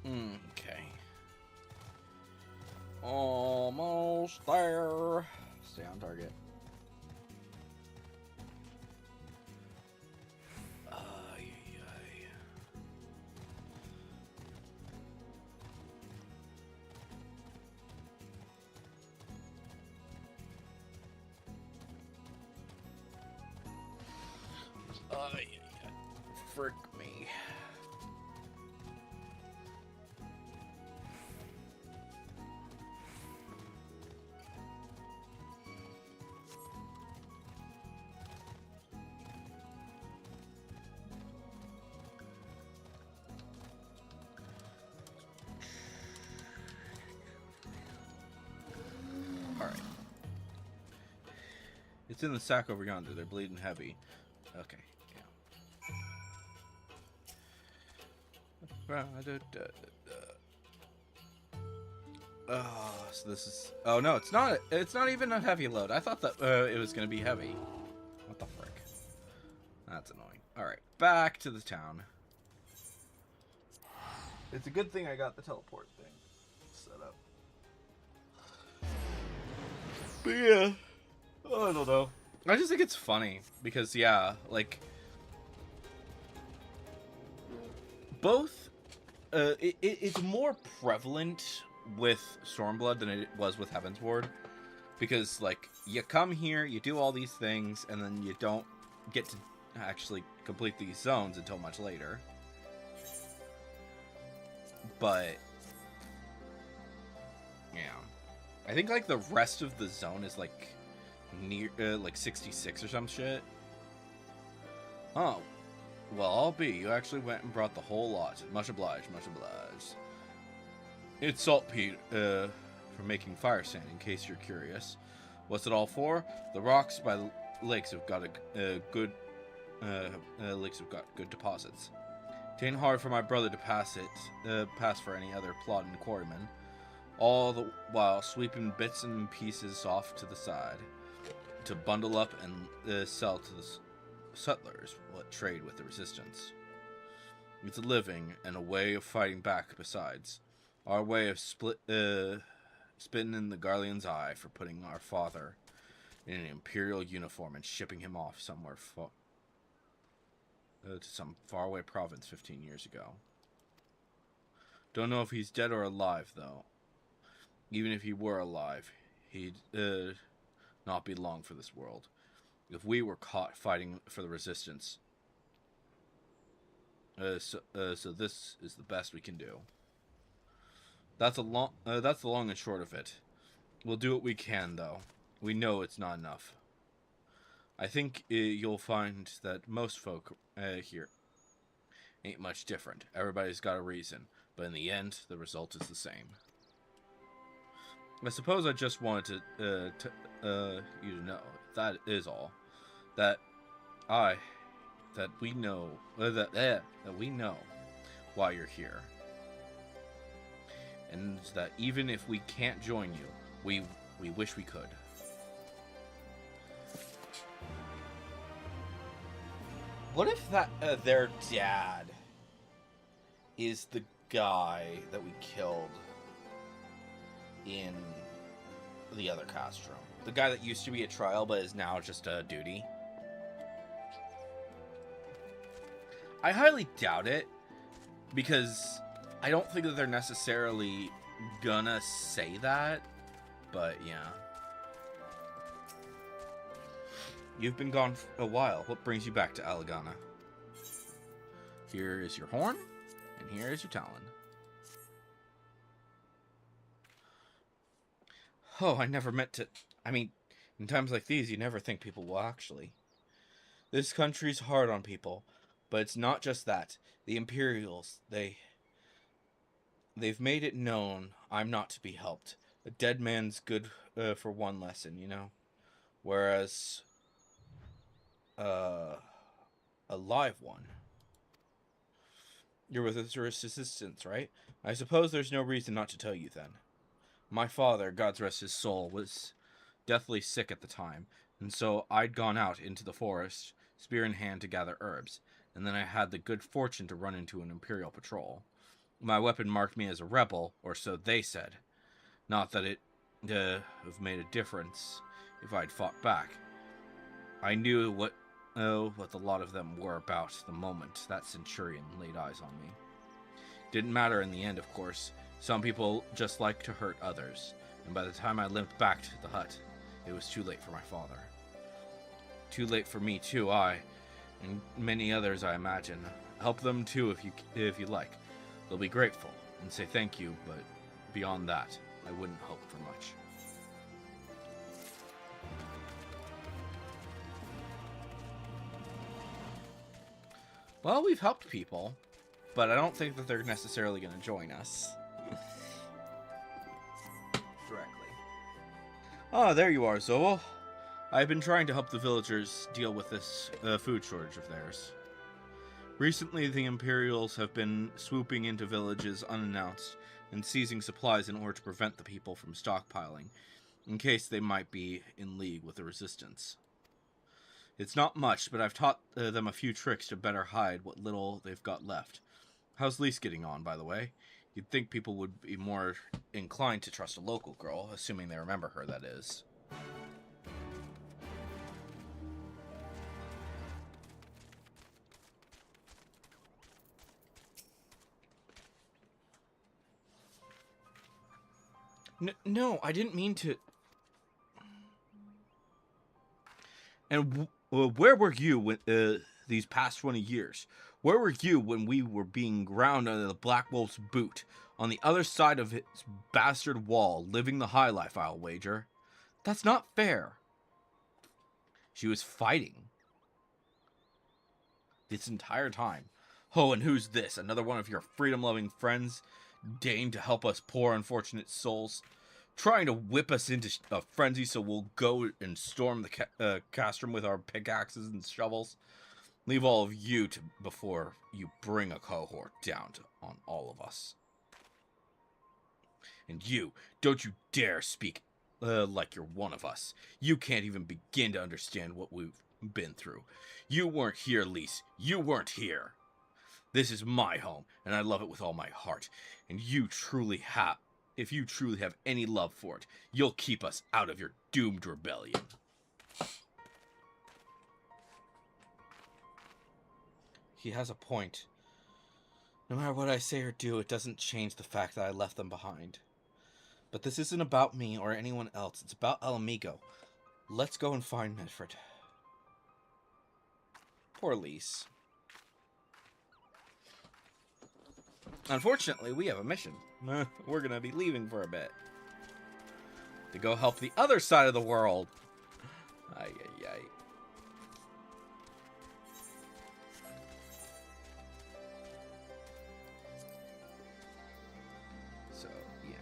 Okay. Almost there. Stay on target. Frick me. Alright. It's in the sack over yonder. They're bleeding heavy. Okay. Oh, so this is... Oh, no, it's not. It's not even a heavy load. I thought that it was going to be heavy. What the frick? That's annoying. Alright, back to the town. It's a good thing I got the teleport thing set up. But yeah. Oh, I don't know. I just think it's funny. Because, yeah, like... Both... it's more prevalent with Stormblood than it was with Heaven's Ward, because like you come here, you do all these things, and then you don't get to actually complete these zones until much later. But yeah, I think like the rest of the zone is like near like 66 or some shit. Oh. Well, I'll be. You actually went and brought the whole lot. Much obliged, much obliged. It's saltpeter for making fire sand, in case you're curious. What's it all for? The rocks by the lakes have got a good lakes have got good deposits. It ain't hard for my brother to pass for any other plodding quarryman, all the while sweeping bits and pieces off to the side to bundle up and sell to the settlers what trade with the resistance. It's a living and a way of fighting back besides. Our way of spitting in the Garlean's eye for putting our father in an imperial uniform and shipping him off somewhere to some faraway province 15 years ago. Don't know if he's dead or alive, though. Even if he were alive, he'd not be long for this world. If we were caught fighting for the resistance, so this is the best we can do. That's the long and short of it. We'll do what we can, though. We know it's not enough. I think you'll find that most folk here ain't much different. Everybody's got a reason, but in the end, the result is the same. I suppose I just wanted you to know, that is all, that we know why you're here, and that even if we can't join you, we wish we could. What if that their dad is the guy that we killed in the other castrum? The guy that used to be a trial but is now just a duty? I highly doubt it, because I don't think that they're necessarily gonna say that, but yeah. You've been gone for a while. What brings you back to Alagana? Here is your horn, and here is your talon. Oh, I never meant to... I mean, in times like these, you never think people will actually. This country's hard on people, but it's not just that. The Imperials, they've made it known I'm not to be helped. A dead man's good for one lesson, you know? Whereas... a live one. You're with his resistance, right? I suppose there's no reason not to tell you then. My father, God rest his soul, was deathly sick at the time, and so I'd gone out into the forest, spear in hand, to gather herbs, and then I had the good fortune to run into an Imperial patrol. My weapon marked me as a rebel, or so they said. Not that it have made a difference if I'd fought back. I knew what the lot of them were about the moment that centurion laid eyes on me. Didn't matter in the end, of course. Some people just like to hurt others, and by the time I limped back to the hut, it was too late for my father. Too late for me too, and many others, I imagine. Help them too if you like. They'll be grateful and say thank you, but beyond that, I wouldn't hope for much. Well, we've helped people, but I don't think that they're necessarily going to join us. Directly. Ah, there you are, Zowo. I've been trying to help the villagers deal with this food shortage of theirs. Recently, the Imperials have been swooping into villages unannounced and seizing supplies in order to prevent the people from stockpiling, in case they might be in league with the resistance. It's not much, but I've taught them a few tricks to better hide what little they've got left. How's Lise getting on, by the way? You'd think people would be more inclined to trust a local girl, assuming they remember her, that is. No, I didn't mean to... And where were you when, these past 20 years? Where were you when we were being ground under the Black Wolf's boot, on the other side of its bastard wall, living the high life, I'll wager? That's not fair. She was fighting. This entire time. Oh, and who's this? Another one of your freedom-loving friends? Deign to help us poor unfortunate souls? Trying to whip us into a frenzy so we'll go and storm the castrum with our pickaxes and shovels. Leave all of you to before you bring a cohort down on all of us. And you, don't you dare speak like you're one of us. You can't even begin to understand what we've been through. You weren't here, Lise. You weren't here. This is my home, and I love it with all my heart. And you truly have, if you truly have any love for it, you'll keep us out of your doomed rebellion. He has a point. No matter what I say or do, it doesn't change the fact that I left them behind. But this isn't about me or anyone else. It's about Alamigo. Let's go and find Medford. Poor Lise. Unfortunately, we have a mission. We're gonna be leaving for a bit. To go help the other side of the world. Ay, ay, ay. So, yeah.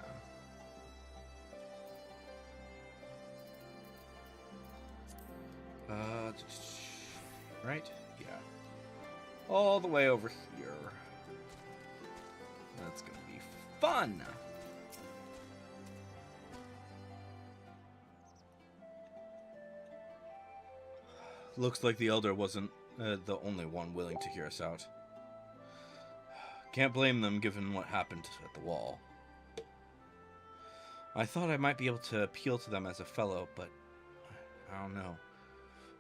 Right? Yeah. All the way over here. That's gonna be fun! Looks like the Elder wasn't the only one willing to hear us out. Can't blame them given what happened at the wall. I thought I might be able to appeal to them as a fellow, but I don't know.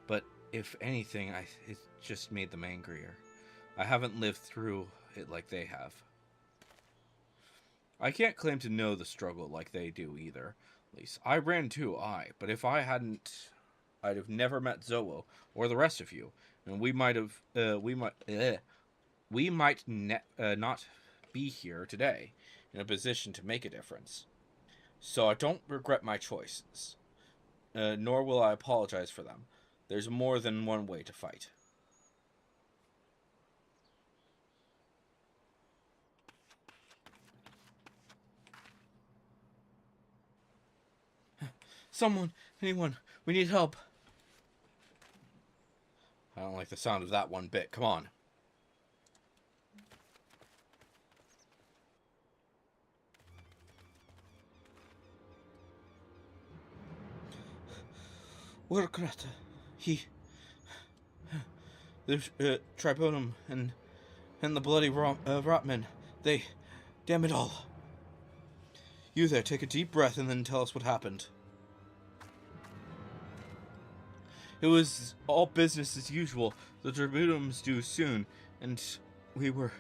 But if anything, it just made them angrier. I haven't lived through it like they have. I can't claim to know the struggle like they do either. At least I ran too, but if I hadn't, I'd have never met Zowo or the rest of you, and we might not be here today in a position to make a difference. So I don't regret my choices, nor will I apologize for them. There's more than one way to fight. Someone, anyone, we need help. I don't like the sound of that one bit. Come on. Warcrat, there's Tribunum and the bloody Rotman. They, damn it all. You there, take a deep breath and then tell us what happened. It was all business as usual. The Tribunum's due soon, and we were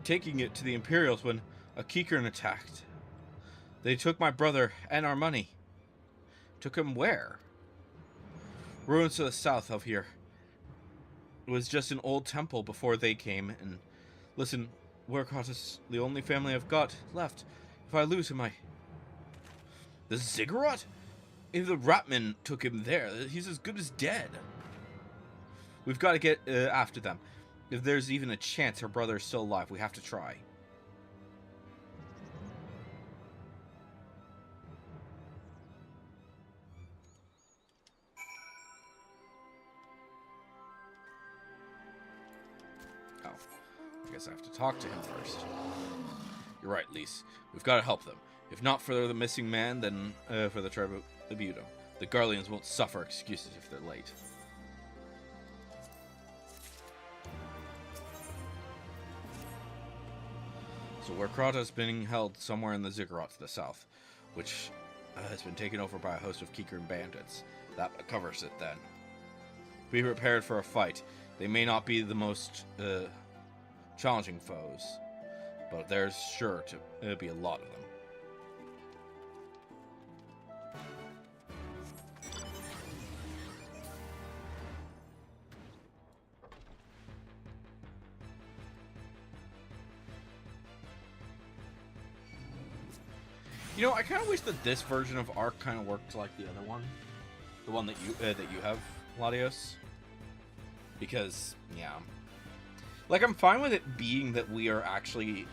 taking it to the Imperials when a Kikern attacked. They took my brother and our money. Took him where? Ruins to the south of here. It was just an old temple before they came, and listen, Warcott is the only family I've got left. If I lose him, The Ziggurat? If the Ratman took him there, he's as good as dead. We've got to get after them. If there's even a chance her brother is still alive, we have to try. Oh, I guess I have to talk to him first. You're right, Lise. We've got to help them. If not for the missing man, then for the Tribunum. The Garleans won't suffer excuses if they're late. So Warcrata is being held somewhere in the Ziggurat to the south, which has been taken over by a host of Kikern bandits. That covers it then. Be prepared for a fight. They may not be the most challenging foes, but there's sure to be a lot of them. You know, I kind of wish that this version of Ark kind of worked like the other one, the one that you have, Latios. Because, yeah, like I'm fine with it being that we are actually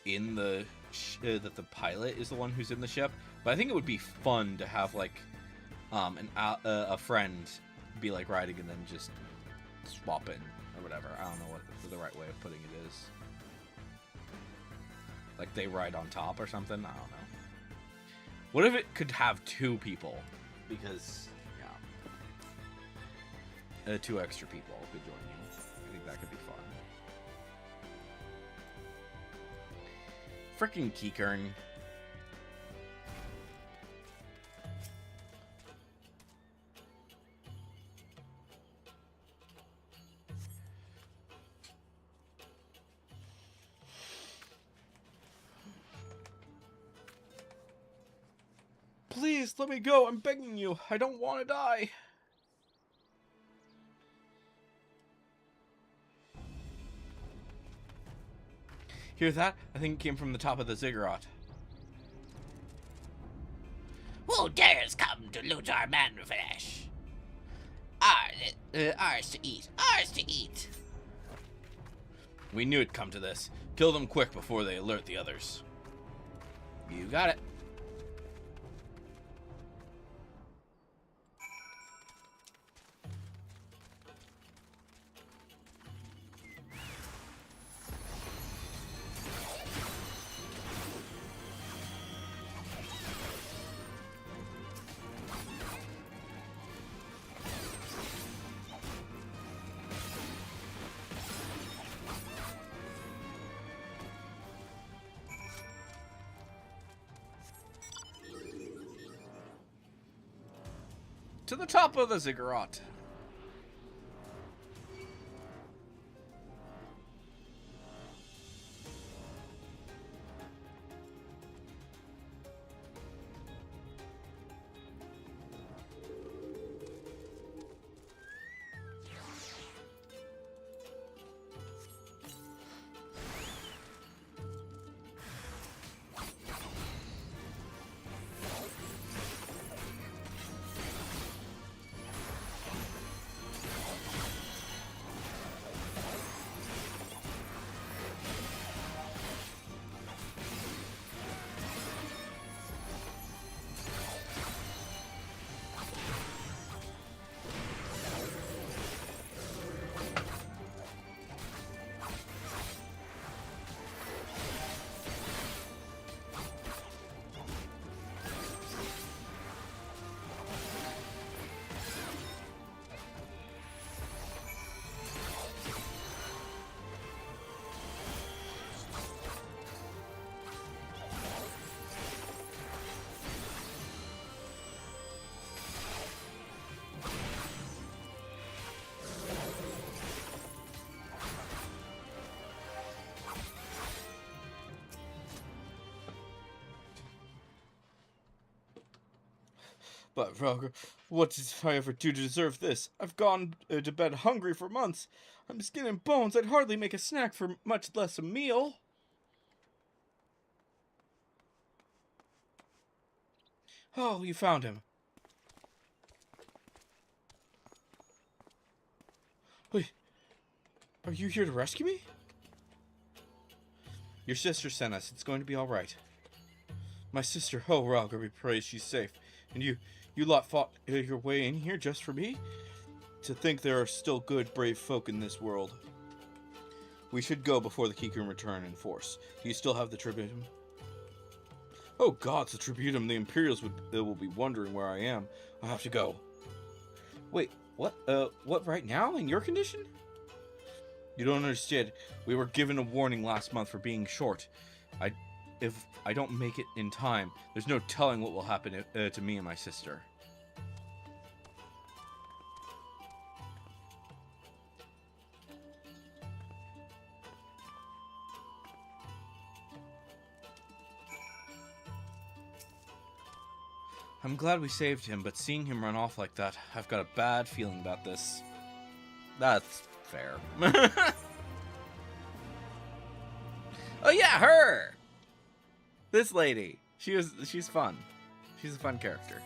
in the that the pilot is the one who's in the ship, but I think it would be fun to have like a friend be like riding and then just swap in or whatever. I don't know what the right way of putting it is. Like they ride on top or something? I don't know. What if it could have 2 people? Because, yeah. 2 extra people could join you. I think that could be fun. Frickin' Keycurn. Please, let me go. I'm begging you. I don't want to die. Hear that? I think it came from the top of the ziggurat. Who dares come to loot our man flesh? Ours to eat. Ours to eat. We knew it'd come to this. Kill them quick before they alert the others. You got it. To the top of the ziggurat. But, Roger, what did I ever do to deserve this? I've gone to bed hungry for months. I'm skin and bones. I'd hardly make a snack for much less a meal. Oh, you found him. Wait, are you here to rescue me? Your sister sent us. It's going to be all right. My sister, oh, Roger, we pray she's safe. And you lot fought your way in here just for me? To think there are still good, brave folk in this world. We should go before the Keycurn return in force. Do you still have the tributum? Oh gods, the tributum. The Imperials will be wondering where I am. I have to go. Wait, what right now? In your condition? You don't understand. We were given a warning last month for being short. If I don't make it in time, there's no telling what will happen to me and my sister. I'm glad we saved him, but seeing him run off like that, I've got a bad feeling about this. That's fair. Oh yeah, her! This lady. She's fun. She's a fun character.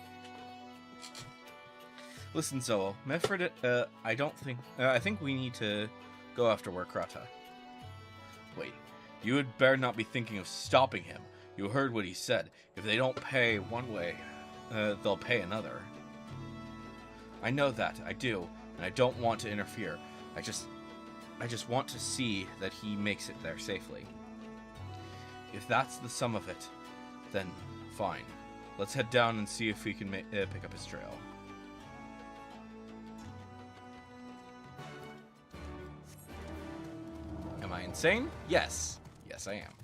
Listen, Zowo, Mefred, I think we need to go after Warkrata. Wait, you had better not be thinking of stopping him. You heard what he said. If they don't pay one way, they'll pay another. I know that, I do, and I don't want to interfere. I just want to see that he makes it there safely. If that's the sum of it, then fine. Let's head down and see if we can pick up his trail. Am I insane? Yes. Yes, I am.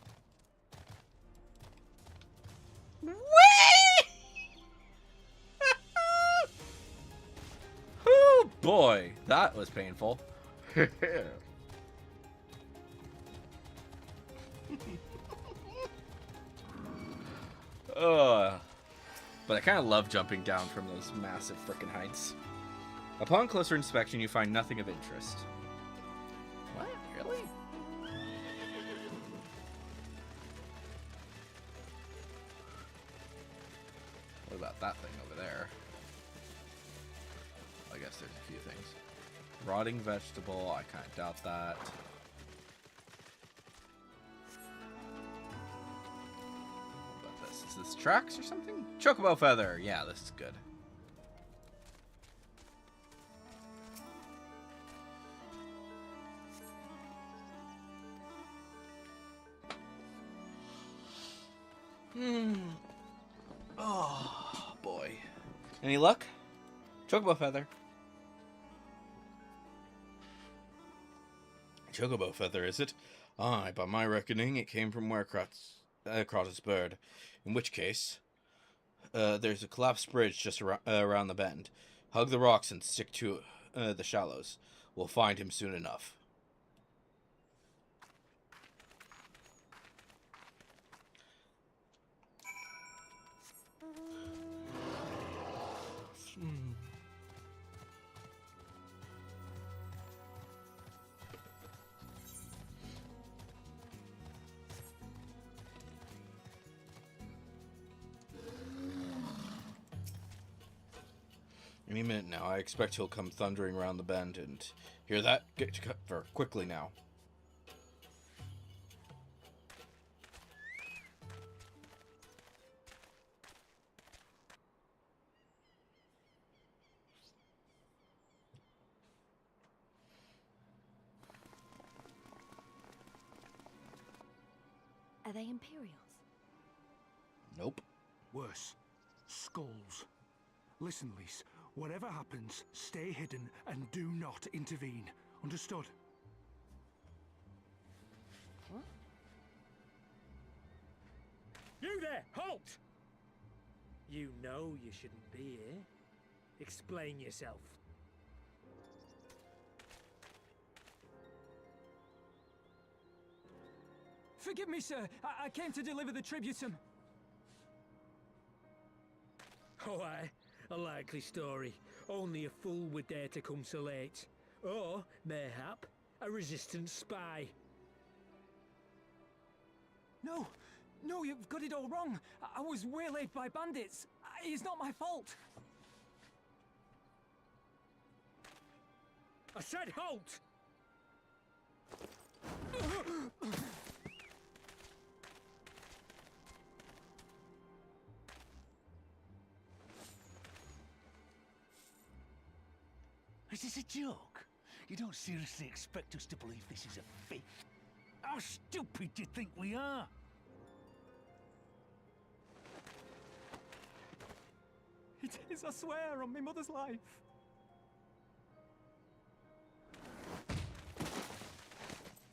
Oh boy, that was painful. But I kind of love jumping down from those massive frickin' heights. Upon closer inspection, you find nothing of interest. What? Really? What about that thing over there? I guess there's a few things. Rotting vegetable, I kind of doubt that. What about this? Is this tracks or something? Chocobo feather! Yeah, this is good. Oh, boy. Any luck? Chocobo feather. Chocobo feather, is it? Aye, by my reckoning, it came from Krata's bird. In which case, there's a collapsed bridge just around the bend. Hug the rocks and stick to the shallows. We'll find him soon enough. Any minute now. I expect he'll come thundering around the bend and... Hear that? Get to cover quickly now. Are they Imperials? Nope. Worse. Skulls. Listen, Lise. Whatever happens, stay hidden and do not intervene. Understood? What? You there! Halt! You know you shouldn't be here. Explain yourself. Forgive me, sir. I came to deliver the tributum. Oh, aye. A likely story. Only a fool would dare to come so late. Or, mayhap, a resistance spy. No! No, you've got it all wrong. I was waylaid by bandits. It's not my fault. I said halt! Is this a joke? You don't seriously expect us to believe this is a fake? How stupid do you think we are? It is, I swear, on my mother's life.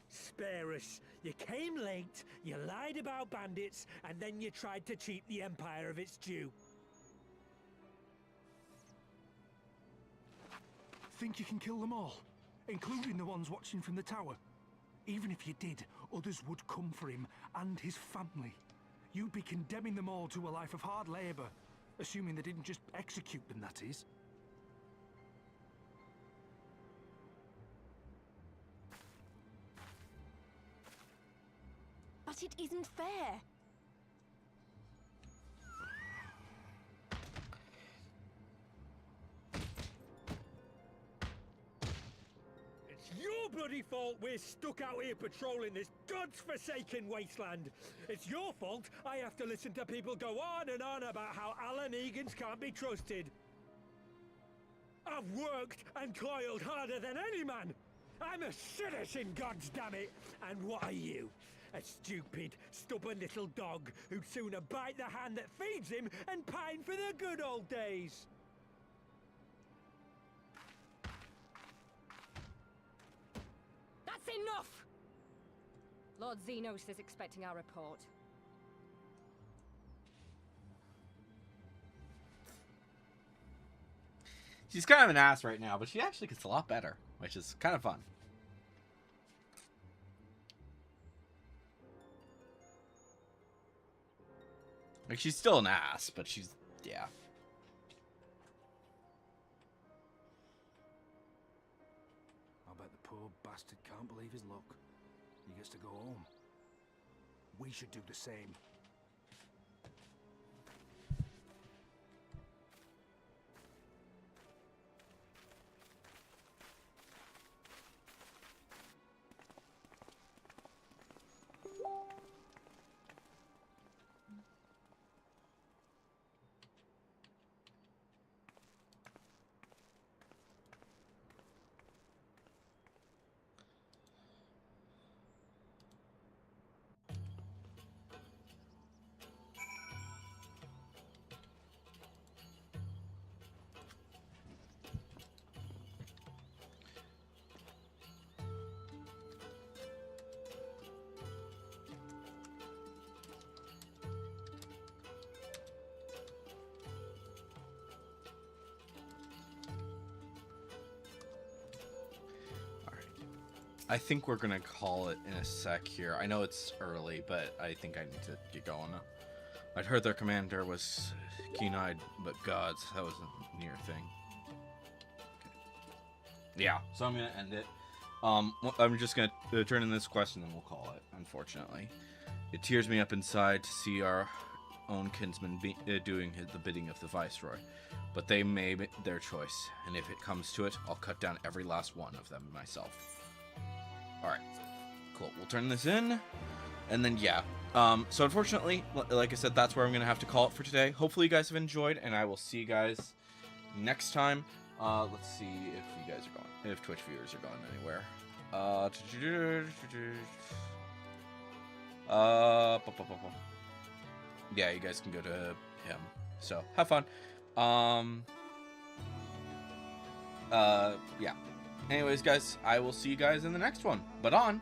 Spare us. You came late, you lied about bandits, and then you tried to cheat the Empire of its due. Think you can kill them all? Including the ones watching from the tower? Even if you did, others would come for him and his family. You'd be condemning them all to a life of hard labor. Assuming they didn't just execute them, that is. But it isn't fair. It's your bloody fault we're stuck out here patrolling this god's-forsaken wasteland. It's your fault I have to listen to people go on and on about how Alan Egans can't be trusted. I've worked and toiled harder than any man. I'm a citizen, goddammit! And what are you? A stupid, stubborn little dog who'd sooner bite the hand that feeds him and pine for the good old days. That's enough! Lord Xenos is expecting our report. She's kind of an ass right now, but she actually gets a lot better, which is kind of fun. Like, she's still an ass, but she's, yeah. I bet the poor bastard can't believe his luck. He gets to go home. We should do the same. I think we're gonna call it in a sec here. I know it's early, but I think I need to get going. I'd heard their commander was keen-eyed, but gods, that was a near thing. Okay. Yeah, so I'm gonna end it. I'm just gonna turn in this quest and then we'll call it, unfortunately. It tears me up inside to see our own kinsmen doing the bidding of the Viceroy. But they made their choice, and if it comes to it, I'll cut down every last one of them myself. Alright, cool. We'll turn this in, and then, yeah. So unfortunately, like I said, that's where I'm going to have to call it for today. Hopefully you guys have enjoyed, and I will see you guys next time. Let's see if you guys are going, if Twitch viewers are going anywhere. Yeah, you guys can go to him. So, have fun. Yeah. Anyways, guys, I will see you guys in the next one. But on